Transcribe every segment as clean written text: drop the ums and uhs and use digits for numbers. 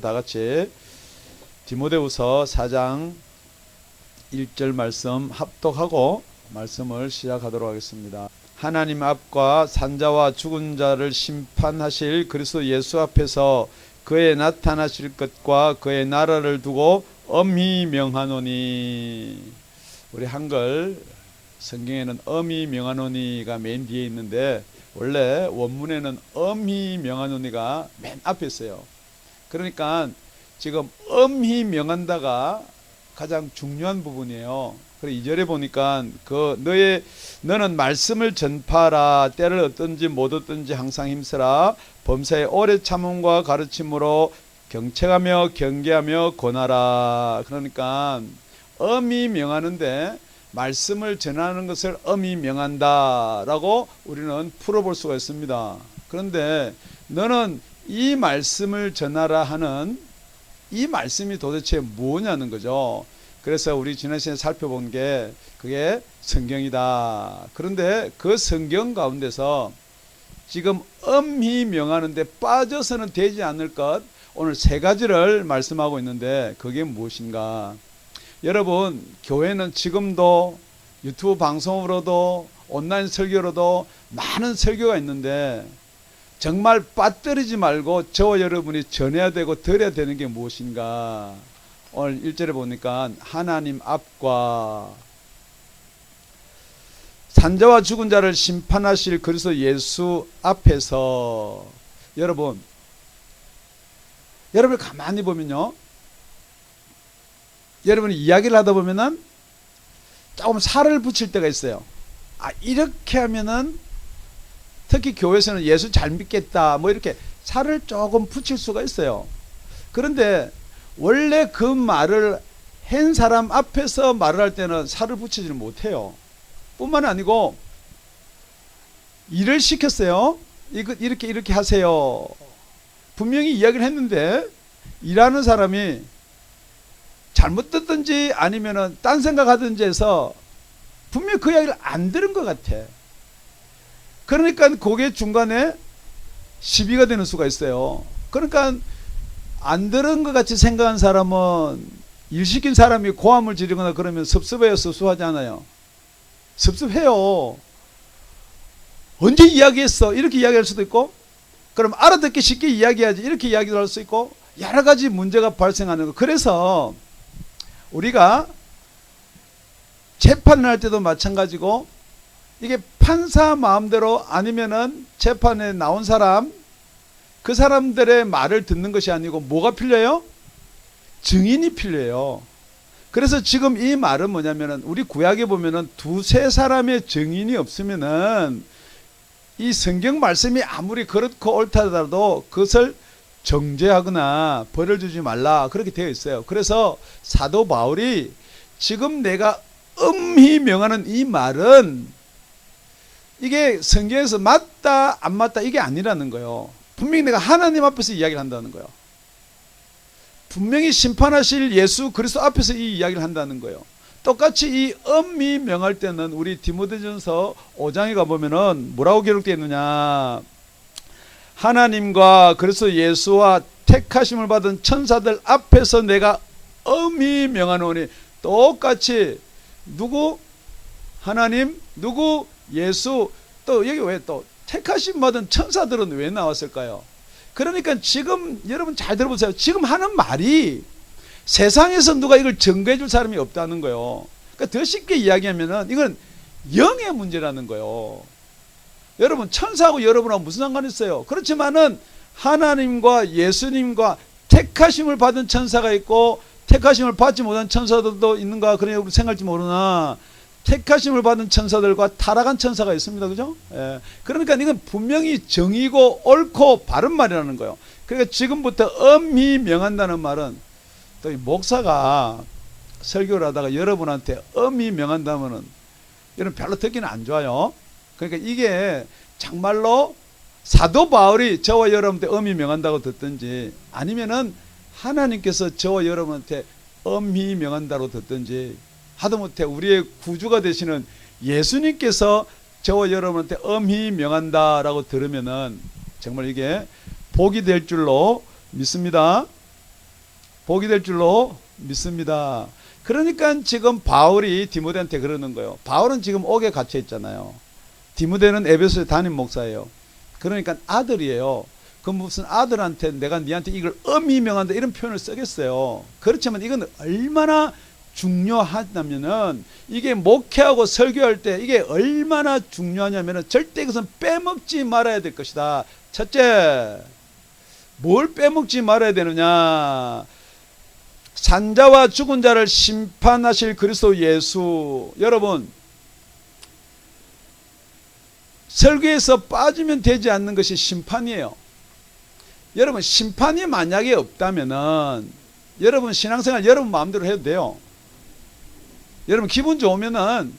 다 같이 디모데후서 4장 1절 말씀 합독하고 말씀을 시작하도록 하겠습니다. 하나님 앞과 산자와 죽은 자를 심판하실 그리스도 예수 앞에서 그의 나타나실 것과 그의 나라를 두고 엄히 명하노니. 우리 한글 성경에는 엄히 명하노니가 맨 뒤에 있는데 원래 원문에는 엄히 명하노니가 맨 앞에 있어요. 그러니까 지금 엄히 명한다가 가장 중요한 부분이에요. 그래서 2절에 보니까 너는 말씀을 전파하라. 때를 어떤지 못 어떤지 항상 힘쓰라. 범사에 오래 참음과 가르침으로 경책하며 경계하며 권하라. 그러니까 엄히 명하는데 말씀을 전하는 것을 엄히 명한다라고 우리는 풀어볼 수가 있습니다. 그런데 너는 이 말씀을 전하라 하는 이 말씀이 도대체 뭐냐는 거죠. 그래서 우리 지난 시간에 살펴본 게 그게 성경이다. 그런데 그 성경 가운데서 지금 엄히 명하는데 빠져서는 되지 않을 것, 오늘 3가지를 말씀하고 있는데 그게 무엇인가. 여러분, 교회는 지금도 유튜브 방송으로도 온라인 설교로도 많은 설교가 있는데 정말 빠뜨리지 말고 저와 여러분이 전해야 되고 들어야 되는 게 무엇인가. 오늘 1절에 보니까 하나님 앞과 산자와 죽은 자를 심판하실 그리스도 예수 앞에서. 여러분 가만히 보면요, 여러분이 이야기를 하다 보면은 조금 살을 붙일 때가 있어요. 이렇게 하면은 특히 교회에서는 예수 잘 믿겠다 뭐 이렇게 살을 조금 붙일 수가 있어요. 그런데 원래 그 말을 한 사람 앞에서 말을 할 때는 살을 붙이지를 못해요. 뿐만 아니고 일을 시켰어요. 이렇게 하세요. 분명히 이야기를 했는데 일하는 사람이 잘못 듣든지 아니면은 딴 생각하든지 해서 분명히 그 이야기를 안 들은 것 같아. 그러니까 그게 중간에 시비가 되는 수가 있어요. 그러니까 안 들은 것 같이 생각한 사람은 일 시킨 사람이 고함을 지르거나 그러면 섭섭해요, 섭섭하지 않아요? 섭섭해요. 언제 이야기했어? 이렇게 이야기할 수도 있고, 그럼 알아듣기 쉽게 이야기해야지 이렇게 이야기를 할 수 있고, 여러 가지 문제가 발생하는 거. 그래서 우리가 재판을 할 때도 마찬가지고, 이게 판사 마음대로 아니면은 재판에 나온 사람, 그 사람들의 말을 듣는 것이 아니고 뭐가 필요해요? 증인이 필요해요. 그래서 지금 이 말은 뭐냐면은 우리 구약에 보면은 2-3 사람의 증인이 없으면은 이 성경 말씀이 아무리 그렇고 옳다 하더라도 그것을 정죄하거나 벌을 주지 말라 그렇게 되어 있어요. 그래서 사도 바울이 지금 내가 엄히 명하는 이 말은 이게 성경에서 맞다 안 맞다 이게 아니라는 거예요. 분명히 내가 하나님 앞에서 이야기를 한다는 거예요. 분명히 심판하실 예수 그리스도 앞에서 이 이야기를 한다는 거예요. 똑같이 이 엄히 명할 때는 우리 디모데전서 5장에 가보면은 뭐라고 기록되어 있느냐. 하나님과 그리스도 예수와 택하심을 받은 천사들 앞에서 내가 엄히 명하노니. 똑같이 누구? 하나님, 누구? 예수. 또 여기 왜 또 택하심 받은 천사들은 왜 나왔을까요? 그러니까 지금 여러분 잘 들어보세요. 지금 하는 말이 세상에서 누가 이걸 증거해 줄 사람이 없다는 거예요. 그러니까 더 쉽게 이야기하면은 이건 영의 문제라는 거예요. 여러분 천사하고 여러분하고 무슨 상관이 있어요? 그렇지만은 하나님과 예수님과 택하심을 받은 천사가 있고 택하심을 받지 못한 천사들도 있는가 그런 우리 생각할지 모르나 택하심을 받은 천사들과 타락한 천사가 있습니다. 그죠? 예. 그러니까 이건 분명히 정의고 옳고 바른 말이라는 거예요. 그러니까 지금부터 엄히 명한다는 말은 또 이 목사가 설교를 하다가 여러분한테 엄히 명한다면은 여러분 별로 듣기는 안 좋아요. 그러니까 이게 정말로 사도 바울이 저와 여러분한테 엄히 명한다고 듣든지 아니면은 하나님께서 저와 여러분한테 엄히 명한다고 듣든지 하다못해 우리의 구주가 되시는 예수님께서 저와 여러분한테 엄히 명한다라고 들으면은 정말 이게 복이 될 줄로 믿습니다. 복이 될 줄로 믿습니다. 그러니까 지금 바울이 디모데한테 그러는 거예요. 바울은 지금 옥에 갇혀 있잖아요. 디모데는 에베소의 담임 목사예요. 그러니까 아들이에요. 그 무슨 아들한테 내가 니한테 이걸 엄히 명한다 이런 표현을 쓰겠어요. 그렇지만 이건 얼마나 중요하냐면은 이게 목회하고 설교할 때 이게 얼마나 중요하냐면은 절대 이것은 빼먹지 말아야 될 것이다. 첫째, 뭘 빼먹지 말아야 되느냐? 산자와 죽은 자를 심판하실 그리스도 예수. 여러분, 설교에서 빠지면 되지 않는 것이 심판이에요. 여러분, 심판이 만약에 없다면은 여러분 신앙생활 여러분 마음대로 해도 돼요. 여러분 기분 좋으면은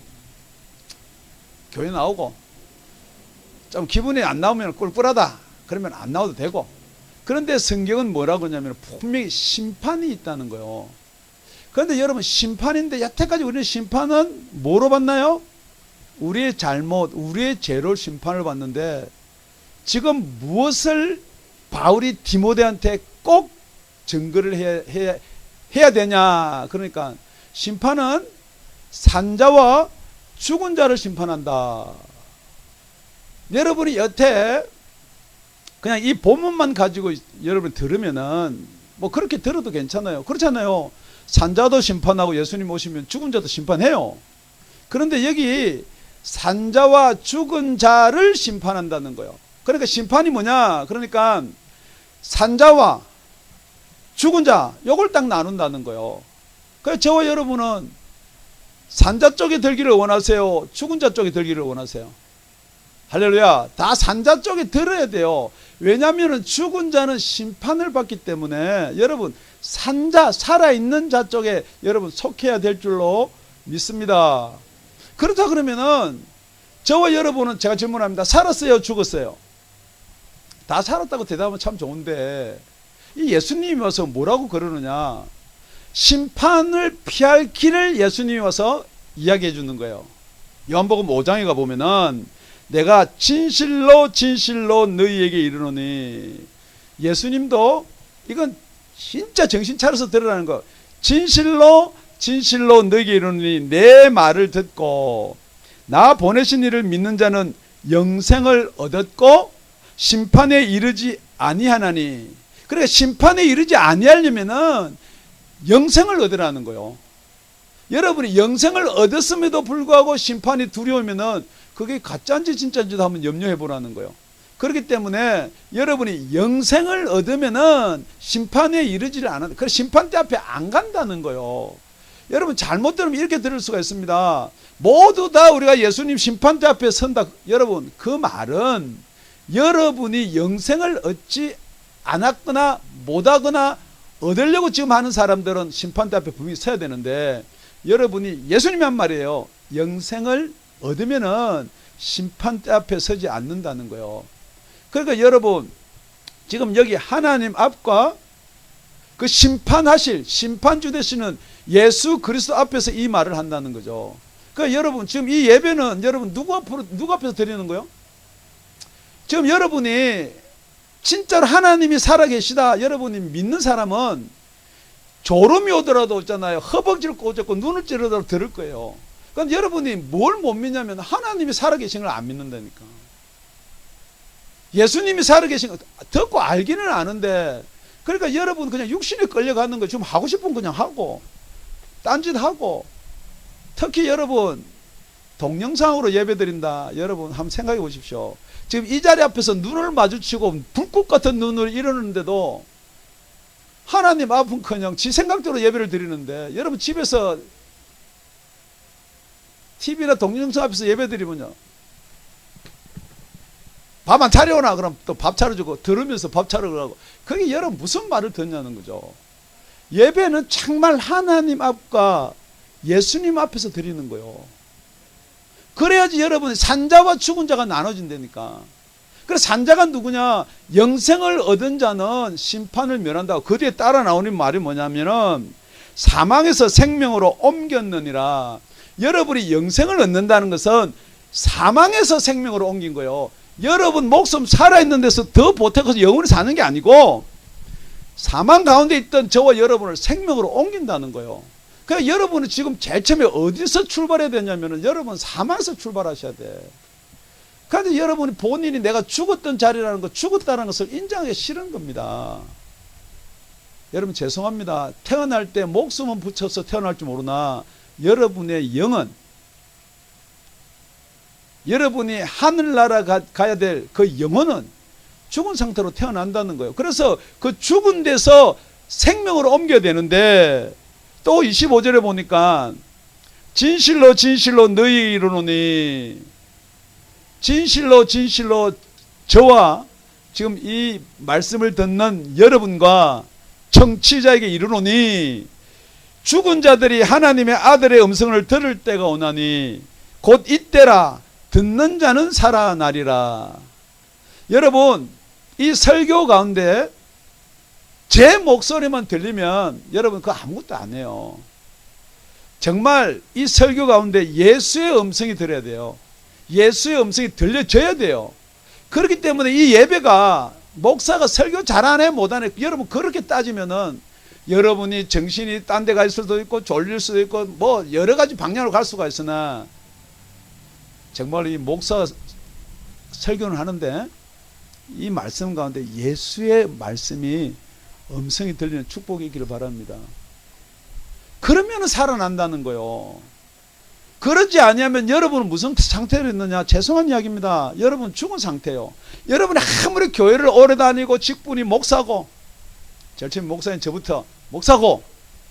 교회 나오고, 좀 기분이 안 나오면 꿀꿀하다 그러면 안 나와도 되고. 그런데 성경은 뭐라고 하냐면 분명히 심판이 있다는 거예요. 그런데 여러분 심판인데 여태까지 우리는 심판은 뭐로 받나요? 우리의 잘못, 우리의 죄로 심판을 받는데 지금 무엇을 바울이 디모데한테 꼭 증거를 해야 되냐? 그러니까 심판은 산자와 죽은 자를 심판한다. 여러분이 여태 그냥 이 본문만 가지고 여러분 들으면은 뭐 그렇게 들어도 괜찮아요. 그렇잖아요. 산자도 심판하고 예수님 오시면 죽은 자도 심판해요. 그런데 여기 산자와 죽은 자를 심판한다는 거예요. 그러니까 심판이 뭐냐? 그러니까 산자와 죽은 자 요걸 딱 나눈다는 거예요. 그래서 저와 여러분은 산자 쪽에 들기를 원하세요? 죽은 자 쪽에 들기를 원하세요? 할렐루야. 다 산자 쪽에 들어야 돼요. 왜냐하면 죽은 자는 심판을 받기 때문에 여러분 산자, 살아있는 자 쪽에 여러분 속해야 될 줄로 믿습니다. 그렇다 그러면은 저와 여러분은 제가 질문합니다. 살았어요? 죽었어요? 다 살았다고 대답하면 참 좋은데 이 예수님이 와서 뭐라고 그러느냐? 심판을 피할 길을 예수님이 와서 이야기해 주는 거예요. 요한복음 5장에 가보면은 내가 진실로 진실로 너희에게 이르노니, 예수님도 이건 진짜 정신 차려서 들으라는 거. 진실로 진실로 너희에게 이르노니 내 말을 듣고 나 보내신 이를 믿는 자는 영생을 얻었고 심판에 이르지 아니하나니. 그러니까 심판에 이르지 아니하려면은 영생을 얻으라는 거예요. 여러분이 영생을 얻었음에도 불구하고 심판이 두려우면은 그게 가짜인지 진짜인지도 한번 염려해 보라는 거예요. 그렇기 때문에 여러분이 영생을 얻으면은 심판에 이르지를 않아. 그래서 심판대 앞에 안 간다는 거예요. 여러분 잘못 들으면 이렇게 들을 수가 있습니다. 모두 다 우리가 예수님 심판대 앞에 선다. 여러분 그 말은 여러분이 영생을 얻지 않았거나 못하거나 얻으려고 지금 하는 사람들은 심판대 앞에 분명히 서야 되는데, 여러분이 예수님이 한 말이에요. 영생을 얻으면은 심판대 앞에 서지 않는다는 거예요. 그러니까 여러분 지금 여기 하나님 앞과 그 심판하실 심판주 되시는 예수 그리스도 앞에서 이 말을 한다는 거죠. 그러니까 여러분 지금 이 예배는 여러분 누구 앞에서 드리는 거예요? 지금 여러분이 진짜로 하나님이 살아계시다 여러분이 믿는 사람은 졸음이 오더라도 있잖아요. 허벅지를 꼬집고 눈을 찌르더라도 들을 거예요. 그러니까 여러분이 뭘 못 믿냐면 하나님이 살아계신 걸 안 믿는다니까. 예수님이 살아계신 거 듣고 알기는 아는데, 그러니까 여러분 그냥 육신에 끌려가는 거 좀 하고 싶은 그냥 하고 딴짓하고, 특히 여러분 동영상으로 예배드린다. 여러분 한번 생각해 보십시오. 지금 이 자리 앞에서 눈을 마주치고 불꽃 같은 눈을 이러는데도 하나님 앞은커녕 지 생각대로 예배를 드리는데, 여러분 집에서 TV나 동영상 앞에서 예배 드리면요, 밥 안 차려오나? 그럼 또 밥 차려주고 들으면서 밥 차려오라고. 그게 여러분 무슨 말을 듣냐는 거죠. 예배는 정말 하나님 앞과 예수님 앞에서 드리는 거예요. 그래야지 여러분 산자와 죽은 자가 나눠진다니까. 그래서 산자가 누구냐? 영생을 얻은 자는 심판을 면한다고. 그 뒤에 따라 나오는 말이 뭐냐면은 사망에서 생명으로 옮겼느니라. 여러분이 영생을 얻는다는 것은 사망에서 생명으로 옮긴 거예요. 여러분 목숨 살아있는 데서 더 보태고서 영원히 사는 게 아니고 사망 가운데 있던 저와 여러분을 생명으로 옮긴다는 거예요. 그러니까 여러분은 지금 제일 처음에 어디서 출발해야 되냐면은 여러분 사망에서 출발하셔야 돼. 그런데 여러분이 본인이 내가 죽었던 자리라는 거, 죽었다는 것을 인정하기 싫은 겁니다. 여러분 죄송합니다. 태어날 때 목숨은 붙여서 태어날 줄 모르나 여러분의 영은, 여러분이 하늘나라 가야 될 그 영혼은 죽은 상태로 태어난다는 거예요. 그래서 그 죽은 데서 생명으로 옮겨야 되는데, 또 25절에 보니까 진실로 진실로 너희에게 이르노니, 진실로 진실로 저와 지금 이 말씀을 듣는 여러분과 청취자에게 이르노니, 죽은 자들이 하나님의 아들의 음성을 들을 때가 오나니 곧 이때라. 듣는 자는 살아나리라. 여러분, 이 설교 가운데 제 목소리만 들리면 여러분 그거 아무것도 안 해요. 정말 이 설교 가운데 예수의 음성이 들어야 돼요. 예수의 음성이 들려져야 돼요. 그렇기 때문에 이 예배가 목사가 설교 잘하네 못하네, 여러분 그렇게 따지면은 여러분이 정신이 딴 데 갈 수도 있고 졸릴 수도 있고 뭐 여러 가지 방향으로 갈 수가 있으나, 정말 이 목사 설교는 하는데 이 말씀 가운데 예수의 말씀이 음성이 들리는 축복이 있기를 바랍니다. 그러면 살아난다는 거예요. 그러지 아니하면 여러분은 무슨 상태로 있느냐? 죄송한 이야기입니다. 여러분 죽은 상태예요. 여러분이 아무리 교회를 오래 다니고 직분이 목사고, 제일 처음 목사인 저부터 목사고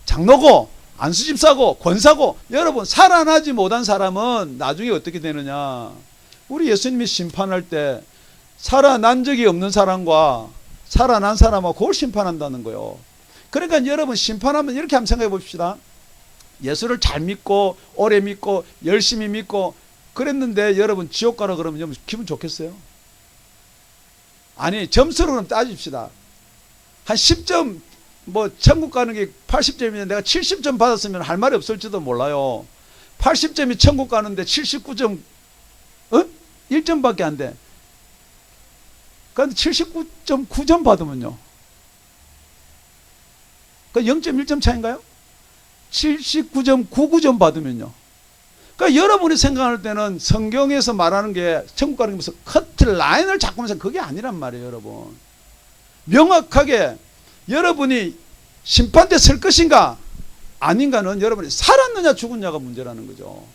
장로고 안수집사고 권사고, 여러분 살아나지 못한 사람은 나중에 어떻게 되느냐? 우리 예수님이 심판할 때 살아난 적이 없는 사람과 살아난 사람하고 그걸 심판한다는 거예요. 그러니까 여러분 심판하면 이렇게 한번 생각해 봅시다. 예수를 잘 믿고 오래 믿고 열심히 믿고 그랬는데 여러분 지옥 가라 그러면 여러분 기분 좋겠어요? 아니, 점수로 따집시다. 한 10점, 뭐 천국 가는 게 80점이면 내가 70점 받았으면 할 말이 없을지도 몰라요. 80점이 천국 가는데 79점 1점밖에 안 돼. 그런데 79.9점 받으면요, 그 0.1점 차인가요? 79.99점 받으면요, 그러니까 여러분이 생각할 때는 성경에서 말하는 게 천국 가는 게 무슨 커트 라인을 잡고 하면서 그게 아니란 말이에요. 여러분 명확하게 여러분이 심판대 설 것인가 아닌가는 여러분이 살았느냐 죽었느냐가 문제라는 거죠.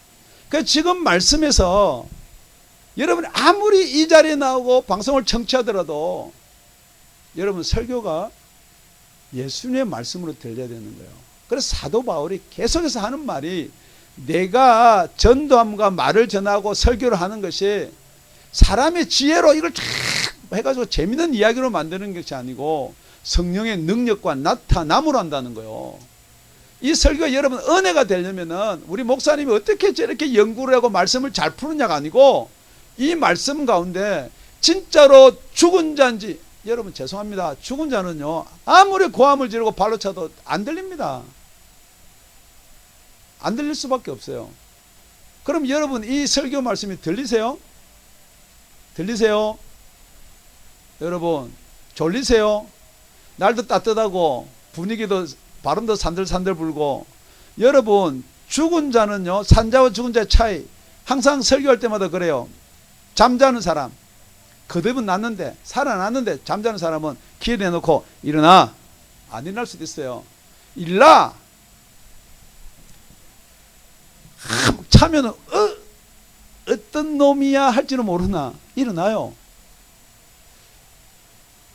그러니까 지금 말씀에서 여러분이 아무리 이 자리에 나오고 방송을 청취하더라도 여러분 설교가 예수님의 말씀으로 들려야 되는 거예요. 그래서 사도 바울이 계속해서 하는 말이, 내가 전도함과 말을 전하고 설교를 하는 것이 사람의 지혜로 이걸 쫙 해가지고 재미있는 이야기로 만드는 것이 아니고 성령의 능력과 나타남으로 한다는 거예요. 이 설교가 여러분 은혜가 되려면은 우리 목사님이 어떻게 저렇게 연구를 하고 말씀을 잘 푸느냐가 아니고, 이 말씀 가운데 진짜로 죽은 자인지, 여러분 죄송합니다, 죽은 자는요 아무리 고함을 지르고 발로 차도 안 들립니다. 안 들릴 수밖에 없어요. 그럼 여러분 이 설교 말씀이 들리세요? 들리세요? 여러분 졸리세요? 날도 따뜻하고 분위기도 바람도 산들산들 불고, 여러분 죽은 자는요, 산자와 죽은 자의 차이, 항상 설교할 때마다 그래요. 잠자는 사람 거듭은 났는데, 살아났는데 잠자는 사람은 기회 내놓고 일어나, 안 일어날 수도 있어요. 일어나 차면은 어떤 놈이야 할지는 모르나 일어나요.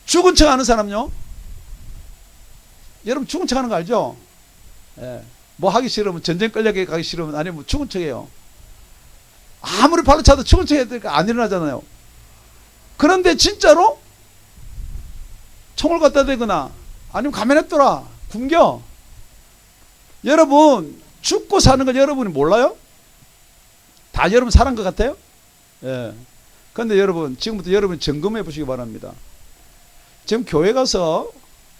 죽은 척 하는 사람요, 여러분 죽은 척 하는 거 알죠? 예. 뭐 하기 싫으면, 전쟁 끌려가기 가기 싫으면 아니면 죽은 척해요. 아무리 발로 차도 죽은 척 해야 되니까 안 일어나잖아요. 그런데 진짜로 총을 갖다 대거나 아니면 가만히 냅둬라 굶겨. 여러분 죽고 사는 걸 여러분이 몰라요? 다 여러분 살은 것 같아요? 예. 그런데 여러분 지금부터 여러분 점검해 보시기 바랍니다. 지금 교회 가서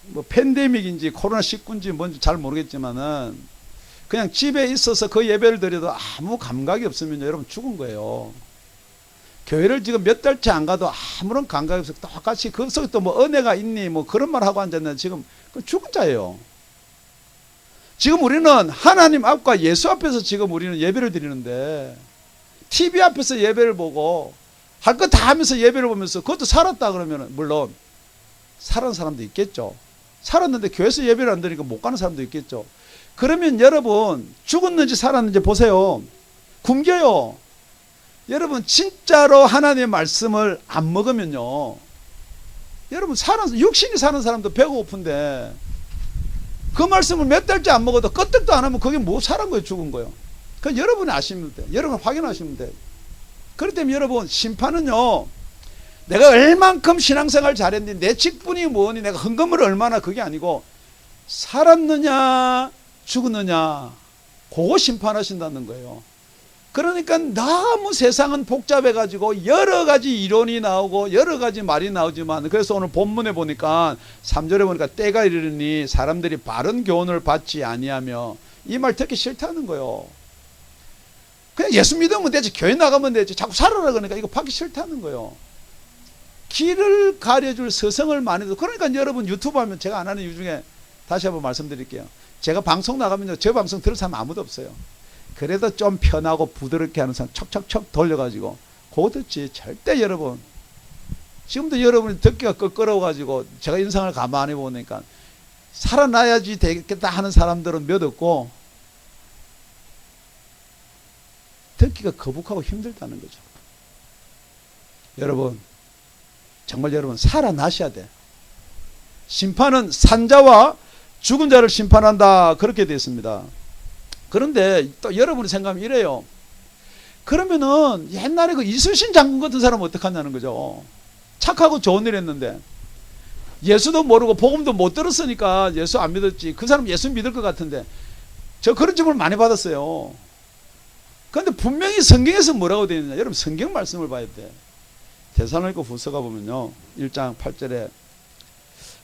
뭐 팬데믹인지 코로나19인지 뭔지 잘 모르겠지만은 그냥 집에 있어서 그 예배를 드려도 아무 감각이 없으면 여러분 죽은 거예요. 교회를 지금 몇 달째 안 가도 아무런 감각이 없어. 똑같이 그 속에 또 뭐 은혜가 있니 뭐 그런 말 하고 앉았는데 지금 죽은 자예요. 지금 우리는 하나님 앞과 예수 앞에서 지금 우리는 예배를 드리는데 TV 앞에서 예배를 보고 할 거 다 하면서 예배를 보면서 그것도 살았다 그러면 물론 살은 사람도 있겠죠. 살았는데 교회에서 예배를 안 드리니까 못 가는 사람도 있겠죠. 그러면 여러분 죽었는지 살았는지 보세요. 굶겨요. 여러분 진짜로 하나님의 말씀을 안 먹으면요, 여러분 육신이 사는 사람도 배고픈데 그 말씀을 몇 달째 안 먹어도 끄떡도 안 하면 그게 뭐 살은 거예요, 죽은 거예요. 그 여러분이 아시면 돼요. 여러분 확인하시면 돼요. 그렇기 때문에 여러분 심판은요, 내가 얼만큼 신앙생활 잘했는지 내 직분이 뭐니 내가 헌금을 얼마나 그게 아니고 살았느냐 죽었느냐 그거 심판하신다는 거예요. 그러니까 너무 세상은 복잡해 가지고 여러 가지 이론이 나오고 여러 가지 말이 나오지만, 그래서 오늘 본문에 보니까 3절에 보니까 때가 이르니 사람들이 바른 교훈을 받지 아니하며, 이 말 듣기 싫다는 거예요. 그냥 예수 믿으면 되지, 교회 나가면 되지, 자꾸 살아라 그러니까 이거 받기 싫다는 거예요. 길을 가려줄 서성을 많이 도. 그러니까 여러분 유튜브 하면 제가 안 하는 이유 중에 다시 한번 말씀드릴게요. 제가 방송 나가면요, 제 방송 들을 사람 아무도 없어요. 그래도 좀 편하고 부드럽게 하는 사람 척척척 돌려가지고 그거 듣지. 절대 여러분 지금도 여러분이 듣기가 껄끄러워가지고 제가 인상을 가만히 보니까 살아나야지 되겠다 하는 사람들은 몇 없고 듣기가 거북하고 힘들다는 거죠. 여러분 정말 여러분 살아나셔야 돼. 심판은 산자와 죽은 자를 심판한다, 그렇게 되어 있습니다. 그런데 또 여러분이 생각하면 이래요. 그러면은 옛날에 그 이순신 장군 같은 사람은 어떡하냐는 거죠. 착하고 좋은 일 했는데 예수도 모르고 복음도 못 들었으니까 예수 안 믿었지. 그 사람 예수 믿을 것 같은데 저 그런 질문을 많이 받았어요. 그런데 분명히 성경에서 뭐라고 되어 있느냐, 여러분 성경 말씀을 봐야 돼. 데살로니가 후서가 보면요 1장 8절에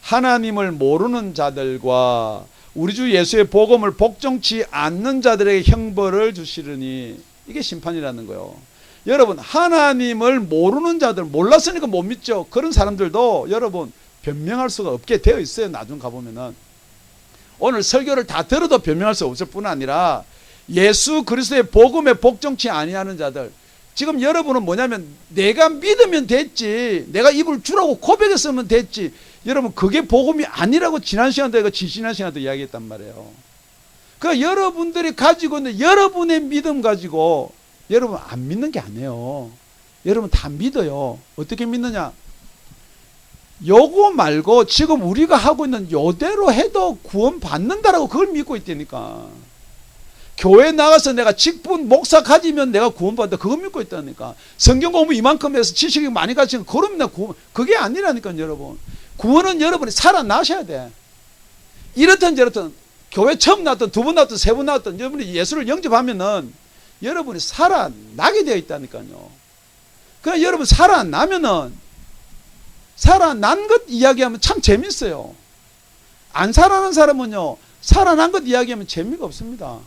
하나님을 모르는 자들과 우리 주 예수의 복음을 복종치 않는 자들에게 형벌을 주시려니, 이게 심판이라는 거예요. 여러분 하나님을 모르는 자들, 몰랐으니까 못 믿죠. 그런 사람들도 여러분 변명할 수가 없게 되어 있어요. 나중 가보면은 오늘 설교를 다 들어도 변명할 수 없을 뿐 아니라 예수 그리스도의 복음에 복종치 아니하는 자들, 지금 여러분은 뭐냐면 내가 믿으면 됐지, 내가 입을 주라고 고백했으면 됐지, 여러분 그게 복음이 아니라고 지난 시간도 이거 지난 시간도 이야기했단 말이에요. 그러니까 여러분들이 가지고 있는 여러분의 믿음 가지고 여러분 안 믿는 게 아니에요. 여러분 다 믿어요. 어떻게 믿느냐, 요거 말고 지금 우리가 하고 있는 요대로 해도 구원 받는다라고 그걸 믿고 있다니까. 교회 나가서 내가 직분 목사 가지면 내가 구원받는다, 그거 믿고 있다니까. 성경 공부 이만큼 해서 지식이 많이 가지면 그러면 나 구원, 그게 아니라니까. 여러분 구원은 여러분이 살아나셔야 돼. 이렇든 저렇든 교회 처음 나왔든 두 번 나왔든 세 번 나왔든 여러분이 예수를 영접하면은 여러분이 살아나게 되어 있다니까요. 그러니까 여러분 살아나면은 살아난 것 이야기하면 참 재밌어요. 안 살아난 사람은요 살아난 것 이야기하면 재미가 없습니다.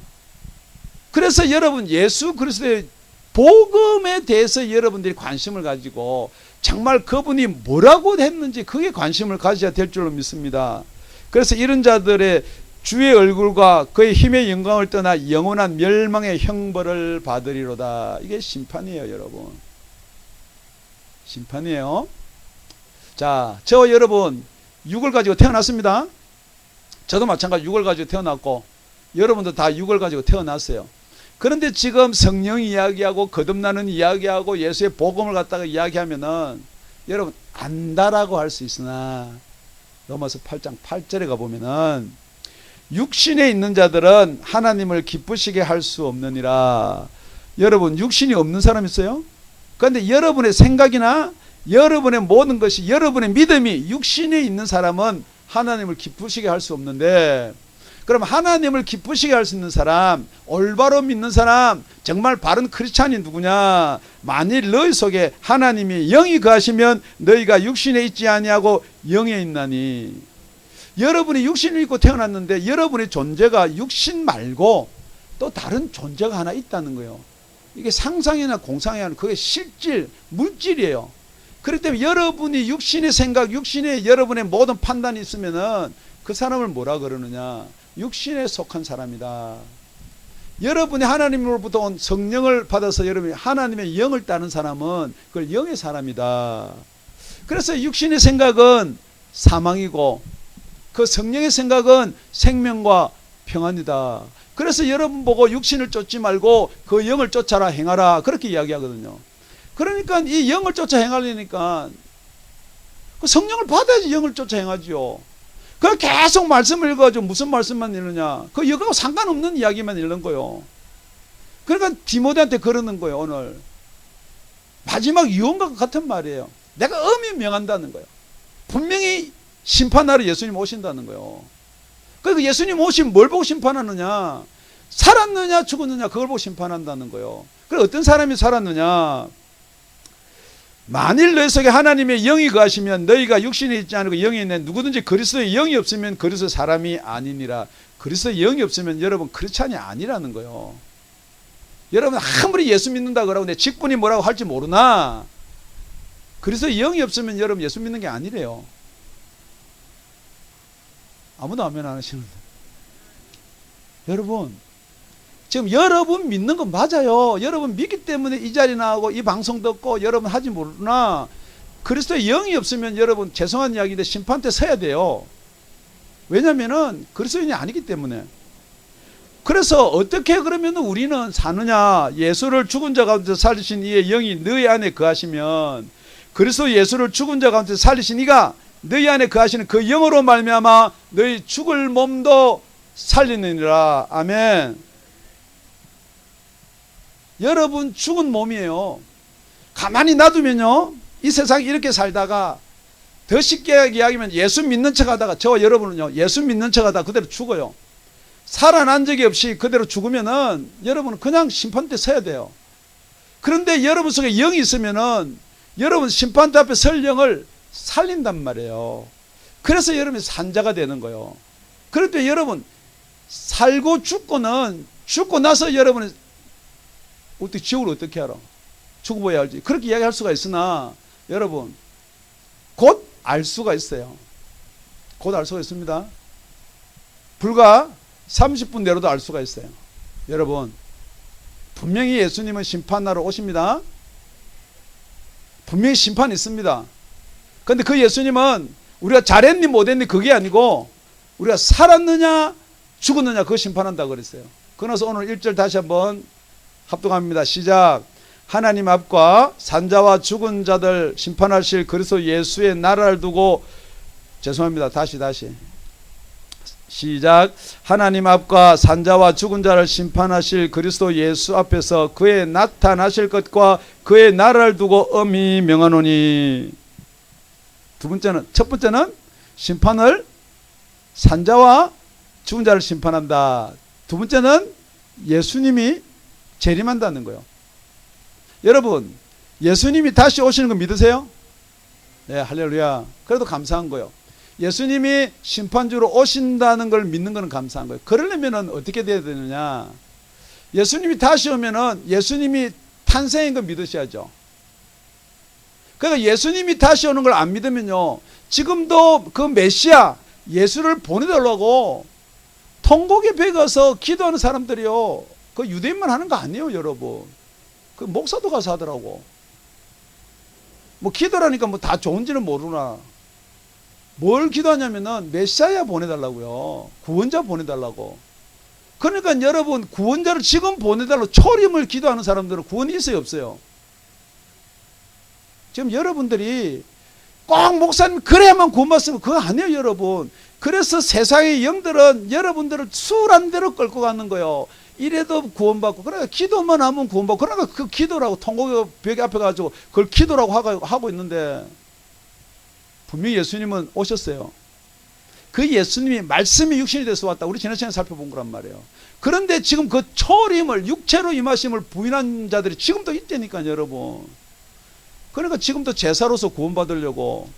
그래서 여러분 예수 그리스도의 복음에 대해서 여러분들이 관심을 가지고 정말 그분이 뭐라고 했는지 그게 관심을 가져야 될 줄로 믿습니다. 그래서 이런 자들의 주의 얼굴과 그의 힘의 영광을 떠나 영원한 멸망의 형벌을 받으리로다. 이게 심판이에요, 여러분. 심판이에요. 자, 저 여러분 육을 가지고 태어났습니다. 저도 마찬가지 육을 가지고 태어났고 여러분도 다 육을 가지고 태어났어요. 그런데 지금 성령 이야기하고 거듭나는 이야기하고 예수의 복음을 갖다가 이야기하면은 여러분 안다라고 할 수 있으나 넘어서 8장 8절에 가보면은 육신에 있는 자들은 하나님을 기쁘시게 할 수 없느니라. 여러분 육신이 없는 사람 있어요? 그런데 여러분의 생각이나 여러분의 모든 것이, 여러분의 믿음이 육신에 있는 사람은 하나님을 기쁘시게 할 수 없는데, 그럼 하나님을 기쁘시게 할 수 있는 사람, 올바로 믿는 사람, 정말 바른 크리스찬이 누구냐? 만일 너희 속에 하나님이 영이 거하시면 너희가 육신에 있지 아니하고 영에 있나니. 여러분이 육신을 입고 태어났는데 여러분의 존재가 육신 말고 또 다른 존재가 하나 있다는 거예요. 이게 상상이나 공상이 아니라 그게 실질, 물질이에요. 그렇기 때문에 여러분이 육신의 생각, 육신의 여러분의 모든 판단이 있으면은 그 사람을 뭐라 그러느냐? 육신에 속한 사람이다. 여러분이 하나님으로부터 온 성령을 받아서 여러분이 하나님의 영을 따는 사람은 그걸 영의 사람이다. 그래서 육신의 생각은 사망이고 그 성령의 생각은 생명과 평안이다. 그래서 여러분 보고 육신을 쫓지 말고 그 영을 쫓아라 행하라 그렇게 이야기하거든요. 그러니까 이 영을 쫓아 행하려니까 그 성령을 받아야지 영을 쫓아 행하지요. 그 계속 말씀을 읽어가지고 무슨 말씀만 읽느냐? 그 여하고 상관없는 이야기만 읽는 거요. 그러니까 디모데한테 그러는 거예요. 오늘 마지막 유언과 같은 말이에요. 내가 엄히 명한다는 거예요. 분명히 심판하러 예수님 오신다는 거예요. 그러니까 예수님 오시면 뭘 보고 심판하느냐? 살았느냐 죽었느냐 그걸 보고 심판한다는 거예요. 그래 어떤 사람이 살았느냐? 만일 너희 속에 하나님의 영이 거하시면 너희가 육신에 있지 않고 영이 있는 누구든지 그리스도의 영이 없으면 그리스도 사람이 아니니라. 그리스도의 영이 없으면 여러분 크리스찬이 아니라는 거예요. 여러분 아무리 예수 믿는다 그러고 내 직분이 뭐라고 할지 모르나 그리스도의 영이 없으면 여러분 예수 믿는 게 아니래요. 아무도 아멘 안 하시는데. 여러분 지금 여러분 믿는 건 맞아요. 여러분 믿기 때문에 이 자리 나오고 이 방송 듣고 여러분 하지 모르나 그리스도의 영이 없으면 여러분 죄송한 이야기인데 심판 때 서야 돼요. 왜냐면은 그리스도인이 아니기 때문에. 그래서 어떻게 그러면 우리는 사느냐? 예수를 죽은 자 가운데 살리신 이의 영이 너희 안에 거하시면 그리스도 예수를 죽은 자 가운데 살리신 이가 너희 안에 거하시는 그 영으로 말미암아 너희 죽을 몸도 살리느니라. 아멘. 여러분 죽은 몸이에요. 가만히 놔두면요 이 세상 이렇게 살다가 더 쉽게 이야기하면 예수 믿는 척 하다가 저와 여러분은요 예수 믿는 척 하다가 그대로 죽어요. 살아난 적이 없이 그대로 죽으면은 여러분은 그냥 심판 때 서야 돼요. 그런데 여러분 속에 영이 있으면은 여러분 심판대 앞에 설 영을 살린단 말이에요. 그래서 여러분이 산자가 되는 거예요. 그럴 때 여러분 살고 죽고는 죽고 나서 여러분이 어떻게 지옥을 어떻게 알아? 죽어봐야 알지. 그렇게 이야기할 수가 있으나 여러분 곧 알 수가 있어요. 곧 알 수가 있습니다. 불과 30분 내로도 알 수가 있어요. 여러분 분명히 예수님은 심판하러 오십니다. 분명히 심판이 있습니다. 그런데 그 예수님은 우리가 잘했니 못했니 그게 아니고 우리가 살았느냐 죽었느냐 그거 심판한다고 그랬어요. 그래서 오늘 1절 다시 한번 합독합니다. 시작. 하나님 앞과 산자와 죽은 자들 심판하실 그리스도 예수의 나라를 두고 죄송합니다. 다시 시작. 하나님 앞과 산자와 죽은 자를 심판하실 그리스도 예수 앞에서 그의 나타나실 것과 그의 나라를 두고 엄히 명하노니. 첫 번째는 심판을 산자와 죽은 자를 심판한다. 두 번째는 예수님이 재림한다는 거예요. 여러분 예수님이 다시 오시는 거 믿으세요? 네, 할렐루야. 그래도 감사한 거예요. 예수님이 심판주로 오신다는 걸 믿는 것은 감사한 거예요. 그러려면 어떻게 돼야 되느냐? 예수님이 다시 오면은 예수님이 탄생인 거 믿으셔야죠. 그러니까 예수님이 다시 오는 걸 안 믿으면요 지금도 그 메시아 예수를 보내달라고 통곡의 배 가서 기도하는 사람들이요 그 유대인만 하는 거 아니에요. 여러분 그 목사도 가서 하더라고. 뭐 기도라니까 뭐 다 좋은지는 모르나 뭘 기도하냐면은 메시아 보내달라고요. 구원자 보내달라고. 그러니까 여러분 구원자를 지금 보내달라고 초림을 기도하는 사람들은 구원이 있어요 없어요? 지금 여러분들이 꼭 목사님 그래야만 구원받으면 그거 아니에요 여러분. 그래서 세상의 영들은 여러분들을 수란 대로 끌고 가는 거예요. 이래도 구원받고 그러니까 기도만 하면 구원받고 그러니까 그 기도라고 통곡의 벽 앞에 가지고 그걸 기도라고 하고 있는데 분명히 예수님은 오셨어요. 그 예수님이 말씀이 육신이 돼서 왔다. 우리 지난 시간에 살펴본 거란 말이에요. 그런데 지금 그 초림을 육체로 임하심을 부인한 자들이 지금도 있다니까요 여러분. 그러니까 지금도 제사로서 구원받으려고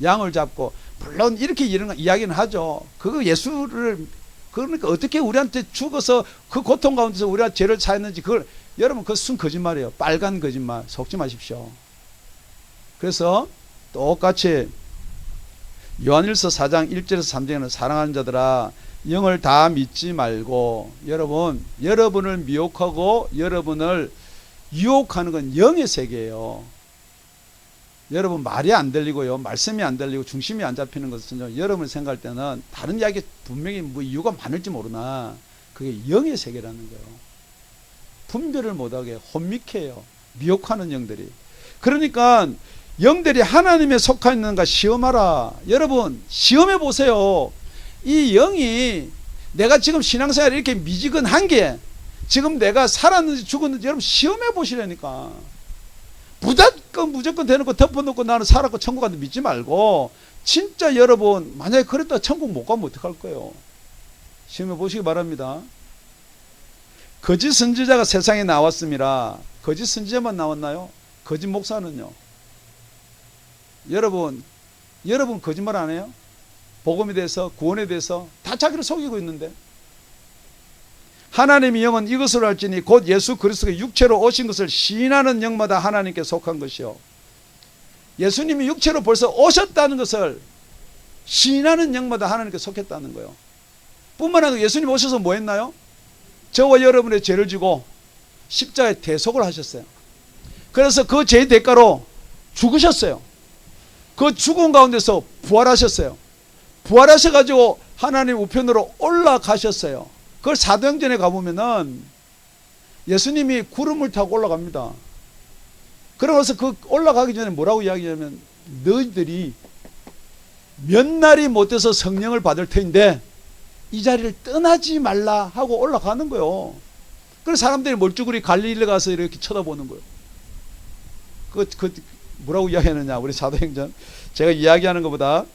양을 잡고 물론 이렇게 이야기는 하죠. 그거 예수를 그러니까 어떻게 우리한테 죽어서 그 고통 가운데서 우리가 죄를 사했는지 그걸 여러분 그 순 거짓말이에요. 빨간 거짓말. 속지 마십시오. 그래서 똑같이 요한일서 4장 1절에서 3절에는 사랑하는 자들아 영을 다 믿지 말고 여러분을 미혹하고 여러분을 유혹하는 건 영의 세계예요. 여러분 말이 안 들리고요. 말씀이 안 들리고 중심이 안 잡히는 것은 여러분이 생각할 때는 다른 이야기 분명히 뭐 이유가 많을지 모르나 그게 영의 세계라는 거예요. 분별을 못하게 혼미케 해요. 미혹하는 영들이. 그러니까 영들이 하나님에 속하 있는가 시험하라. 여러분 시험해 보세요. 이 영이 내가 지금 신앙생활이 이렇게 미지근한 게 지금 내가 살았는지 죽었는지 여러분 시험해 보시라니까. 무조건 대놓고 덮어놓고 나는 살았고 천국 간다 믿지 말고 진짜 여러분 만약에 그랬다 천국 못 가면 어떡할 거예요. 시험해 보시기 바랍니다. 거짓 선지자가 세상에 나왔습니다. 거짓 선지자만 나왔나요? 거짓 목사는요? 여러분 거짓말 안 해요? 복음에 대해서 구원에 대해서 다 자기를 속이고 있는데 하나님의 영은 이것으로 할지니 곧 예수 그리스도가 육체로 오신 것을 시인하는 영마다 하나님께 속한 것이요. 예수님이 육체로 벌써 오셨다는 것을 시인하는 영마다 하나님께 속했다는 거예요. 뿐만 아니라 예수님 오셔서 뭐 했나요? 저와 여러분의 죄를 지고 십자가에 대속을 하셨어요. 그래서 그 죄의 대가로 죽으셨어요. 그 죽음 가운데서 부활하셨어요. 부활하셔가지고 하나님 우편으로 올라가셨어요. 그걸 사도행전에 가보면은 예수님이 구름을 타고 올라갑니다. 그러고서 그 올라가기 전에 뭐라고 이야기하냐면 너희들이 몇 날이 못 돼서 성령을 받을 터인데 이 자리를 떠나지 말라 하고 올라가는 거예요. 그래서 사람들이 멀쩡히 갈릴리 가서 이렇게 쳐다보는 거예요. 뭐라고 이야기하느냐 우리 사도행전 제가 이야기하는 것보다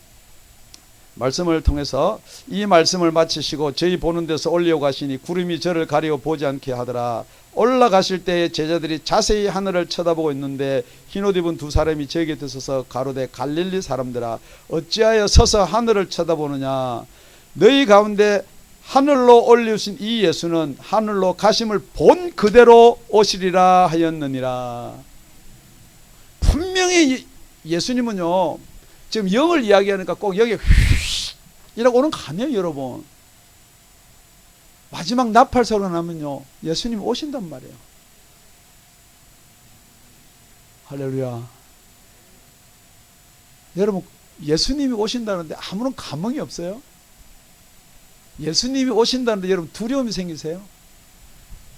말씀을 통해서 이 말씀을 마치시고 저희 보는 데서 올려가시니 구름이 저를 가리고 보지 않게 하더라. 올라가실 때에 제자들이 자세히 하늘을 쳐다보고 있는데 흰옷 입은 두 사람이 저에게 서서 가로되 갈릴리 사람들아 어찌하여 서서 하늘을 쳐다보느냐. 너희 가운데 하늘로 올리신 이 예수는 하늘로 가심을 본 그대로 오시리라 하였느니라. 분명히 예수님은요 지금 영을 이야기하니까 꼭 여기 이라고 오는 거 아니에요 여러분. 마지막 나팔 소리가 나면요 예수님이 오신단 말이에요. 할렐루야. 여러분 예수님이 오신다는데 아무런 감흥이 없어요? 예수님이 오신다는데 여러분 두려움이 생기세요?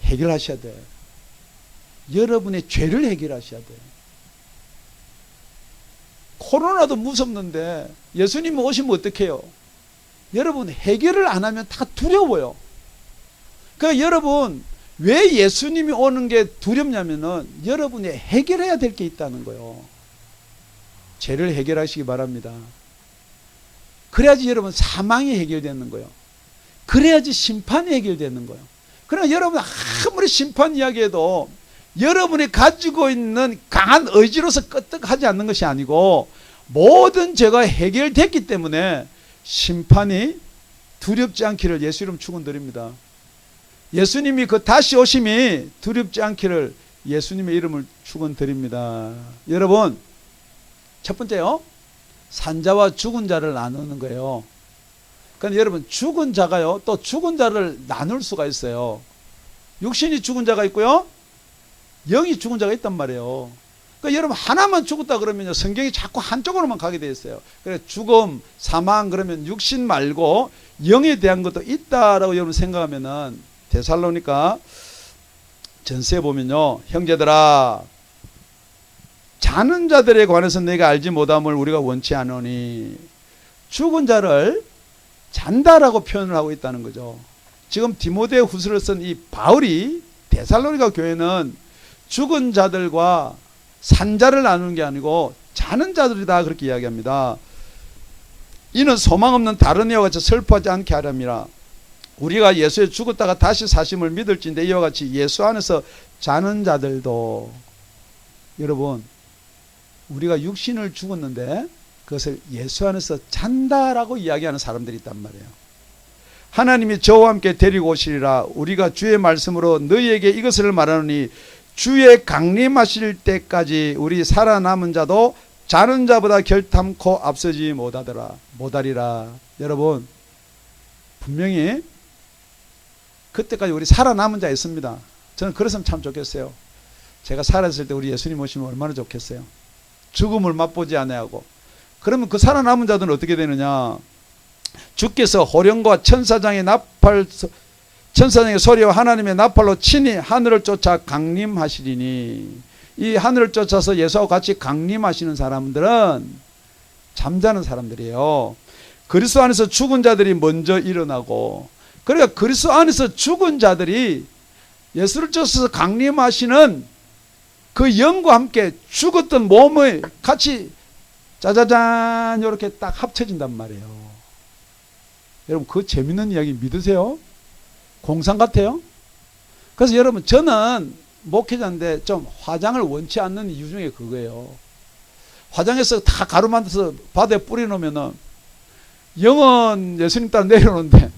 해결하셔야 돼요. 여러분의 죄를 해결하셔야 돼요. 코로나도 무섭는데 예수님이 오시면 어떡해요? 여러분 해결을 안 하면 다 두려워요. 그러니까 여러분 왜 예수님이 오는 게 두렵냐면은 여러분이 해결해야 될 게 있다는 거예요. 죄를 해결하시기 바랍니다. 그래야지 여러분 사망이 해결되는 거예요. 그래야지 심판이 해결되는 거예요. 그러나 여러분 아무리 심판 이야기해도 여러분이 가지고 있는 강한 의지로서 끄떡하지 않는 것이 아니고 모든 죄가 해결됐기 때문에 심판이 두렵지 않기를 예수 이름 축원드립니다. 예수님이 그 다시 오심이 두렵지 않기를 예수님의 이름을 축원드립니다. 여러분 첫 번째요 산자와 죽은 자를 나누는 거예요. 그런데 여러분 죽은 자가요 또 죽은 자를 나눌 수가 있어요. 육신이 죽은 자가 있고요 영이 죽은 자가 있단 말이에요. 그러니까 여러분 하나만 죽었다 그러면요 성경이 자꾸 한쪽으로만 가게 되어 있어요. 그래서 죽음, 사망 그러면 육신 말고 영에 대한 것도 있다라고 여러분 생각하면은 데살로니가 전서에 보면요 형제들아 자는 자들에 관해서 내가 알지 못함을 우리가 원치 않으니 죽은 자를 잔다라고 표현을 하고 있다는 거죠. 지금 디모데 후서를 쓴 이 바울이 데살로니가 교회는 죽은 자들과 산자를 나누는 게 아니고 자는 자들이다 그렇게 이야기합니다. 이는 소망 없는 다른 이와 같이 슬퍼하지 않게 하렵니다. 우리가 예수에 죽었다가 다시 사심을 믿을진데 이와 같이 예수 안에서 자는 자들도 여러분 우리가 육신을 죽었는데 그것을 예수 안에서 잔다라고 이야기하는 사람들이 있단 말이에요. 하나님이 저와 함께 데리고 오시리라. 우리가 주의 말씀으로 너희에게 이것을 말하노니 주의 강림하실 때까지 우리 살아남은 자도 자는 자보다 결탄코 앞서지 못하리라. 여러분, 분명히 그때까지 우리 살아남은 자 있습니다. 저는 그랬으면 참 좋겠어요. 제가 살았을 때 우리 예수님 오시면 얼마나 좋겠어요. 죽음을 맛보지 아니하고. 그러면 그 살아남은 자들은 어떻게 되느냐? 주께서 호령과 천사장의 소리와 하나님의 나팔로 친히 하늘을 쫓아 강림하시리니. 이 하늘을 쫓아서 예수와 같이 강림하시는 사람들은 잠자는 사람들이에요. 그리스도 안에서 죽은 자들이 먼저 일어나고, 그러니까 그리스도 안에서 죽은 자들이 예수를 쫓아서 강림하시는 그 영과 함께 죽었던 몸을 같이 짜자잔 이렇게 딱 합쳐진단 말이에요. 여러분, 그 재밌는 이야기 믿으세요? 공상 같아요? 그래서 여러분, 저는 목회자인데 좀 화장을 원치 않는 이유 중에 그거예요. 화장해서 다 가루 만들어서 바다에 뿌려놓으면은 영은 예수님 따라 내려오는데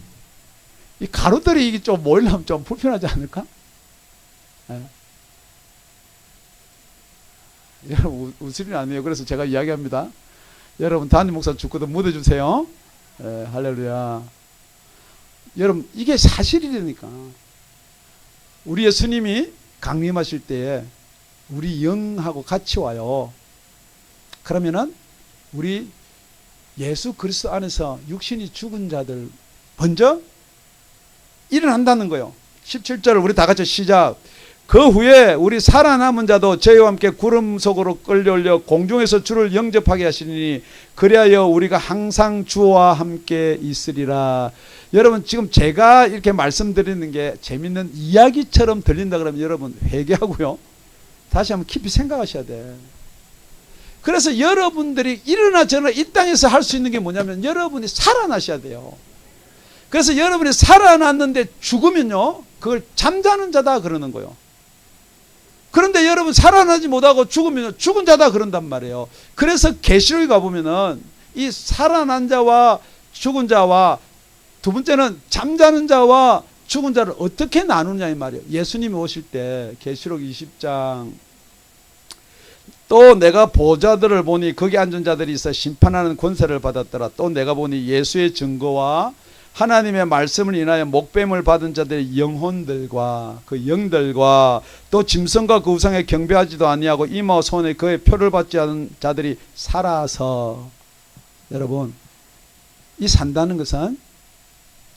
이 가루들이 이게 좀 모이려면 좀 불편하지 않을까? 예. 여러분, 웃으면 아니에요. 그래서 제가 이야기합니다. 여러분, 담임 목사 죽거든 묻어주세요. 예, 할렐루야. 여러분, 이게 사실이라니까. 우리 예수님이 강림하실 때에 우리 영하고 같이 와요. 그러면은 우리 예수 그리스도 안에서 육신이 죽은 자들 먼저 일어난다는 거예요. 17절을 우리 다 같이 시작. 그 후에 우리 살아남은 자도 저희와 함께 구름 속으로 끌려올려 공중에서 주를 영접하게 하시니 그리하여 우리가 항상 주와 함께 있으리라. 여러분, 지금 제가 이렇게 말씀드리는 게 재밌는 이야기처럼 들린다 그러면 여러분 회개하고요, 다시 한번 깊이 생각하셔야 돼. 그래서 여러분들이 일어나 저러나 이 땅에서 할 수 있는 게 뭐냐면 여러분이 살아나셔야 돼요. 그래서 여러분이 살아났는데 죽으면요, 그걸 잠자는 자다 그러는 거예요. 그런데 여러분 살아나지 못하고 죽으면 죽은 자다 그런단 말이에요. 그래서 계시록에 가보면은 이 살아난 자와 죽은 자와 두 번째는 잠자는 자와 죽은 자를 어떻게 나누냐 이 말이에요. 예수님이 오실 때 계시록 20장 또 내가 보좌들을 보니 거기 앉은 자들이 있어 심판하는 권세를 받았더라. 또 내가 보니 예수의 증거와 하나님의 말씀을 인하여 목뱀을 받은 자들의 영혼들과 그 영들과 또 짐승과 그 우상에 경배하지도 아니하고 이마와 손에 그의 표를 받지 않은 자들이 살아서. 여러분, 이 산다는 것은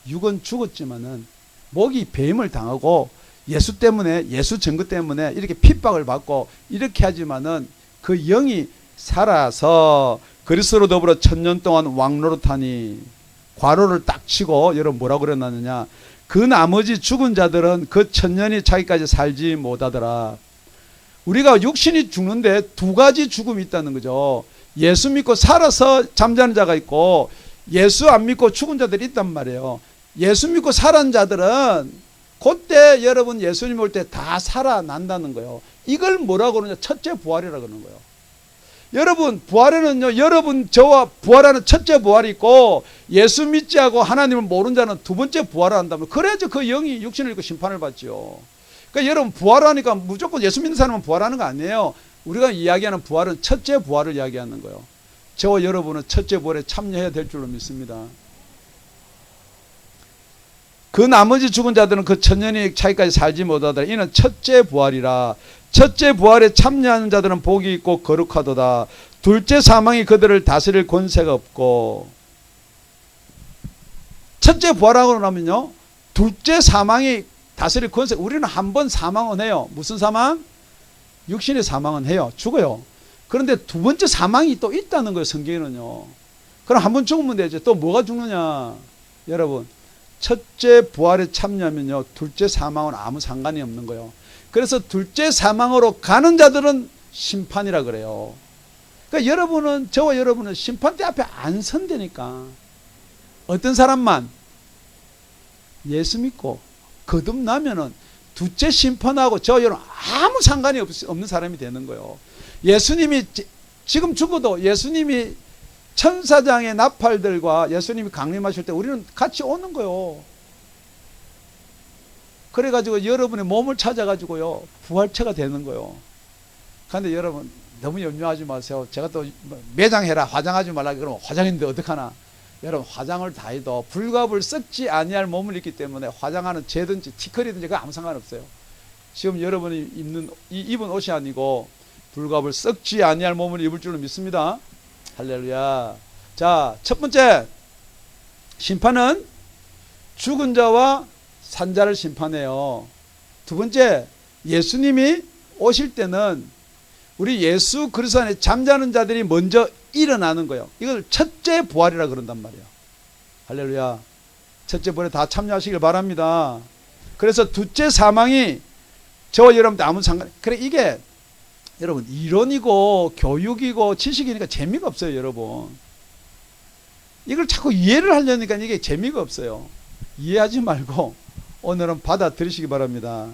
육은 죽었지만은 목이 배임을 당하고 예수 때문에, 예수 증거 때문에 이렇게 핍박을 받고 이렇게 하지만은 그 영이 살아서 그리스도로 더불어 1000년 동안 왕노릇하니. 괄호를 딱 치고 여러분 뭐라고 그랬느냐, 그 나머지 죽은 자들은 그 1000년이 자기까지 살지 못하더라. 우리가 육신이 죽는데 두 가지 죽음이 있다는 거죠. 예수 믿고 살아서 잠자는 자가 있고 예수 안 믿고 죽은 자들이 있단 말이에요. 예수 믿고 살아난 자들은 그때 여러분 예수님 올 때 다 살아난다는 거예요. 이걸 뭐라고 그러냐, 첫째 부활이라고 그러는 거예요. 여러분, 부활에는요, 여러분 저와 부활하는 첫째 부활이 있고 예수 믿지 않고 하나님을 모르는 자는 두 번째 부활을 한다면, 그래야지 그 영이 육신을 입고 심판을 받죠. 그러니까 여러분 부활하니까 무조건 예수 믿는 사람은 부활하는 거 아니에요. 우리가 이야기하는 부활은 첫째 부활을 이야기하는 거예요. 저와 여러분은 첫째 부활에 참여해야 될 줄로 믿습니다. 그 나머지 죽은 자들은 그 1000년이 차이까지 살지 못하더라. 이는 첫째 부활이라. 첫째 부활에 참여하는 자들은 복이 있고 거룩하도다. 둘째 사망이 그들을 다스릴 권세가 없고. 첫째 부활하고 나면요, 둘째 사망이 다스릴 권세. 우리는 한 번 사망은 해요. 무슨 사망? 육신의 사망은 해요. 죽어요. 그런데 두 번째 사망이 또 있다는 거예요, 성경에는요. 그럼 한 번 죽으면 되죠. 또 뭐가 죽느냐? 여러분, 첫째 부활에 참여하면요, 둘째 사망은 아무 상관이 없는 거예요. 그래서 둘째 사망으로 가는 자들은 심판이라 그래요. 그러니까 여러분은, 저와 여러분은 심판대 앞에 안 선대니까. 어떤 사람만 예수 믿고 거듭나면은 둘째 심판하고 저와 여러분 아무 상관이 없는 사람이 되는 거예요. 예수님이 지금 죽어도 예수님이 천사장의 나팔들과 예수님이 강림하실 때 우리는 같이 오는 거요. 그래가지고 여러분의 몸을 찾아가지고요, 부활체가 되는 거요. 그런데 여러분 너무 염려하지 마세요. 제가 또 매장해라, 화장하지 말라 그러면 화장했는데 어떡하나. 여러분 화장을 다 해도 불갑을 썩지 아니할 몸을 입기 때문에 화장하는 죄든지 티끌이든지 그거 아무 상관없어요. 지금 여러분이 입은 옷이 아니고 불갑을 썩지 아니할 몸을 입을 줄로 믿습니다. 할렐루야. 자, 첫 번째 심판은 죽은 자와 산 자를 심판해요. 두 번째, 예수님이 오실 때는 우리 예수 그리스도 안에 잠자는 자들이 먼저 일어나는 거예요. 이걸 첫째 부활이라 그런단 말이에요. 할렐루야. 첫째 부활에 다 참여하시길 바랍니다. 그래서 둘째 사망이 저와 여러분들 아무 상관. 그래, 이게 여러분 이론이고 교육이고 지식이니까 재미가 없어요, 여러분. 이걸 자꾸 이해를 하려니까 이게 재미가 없어요. 이해하지 말고 오늘은 받아들이시기 바랍니다.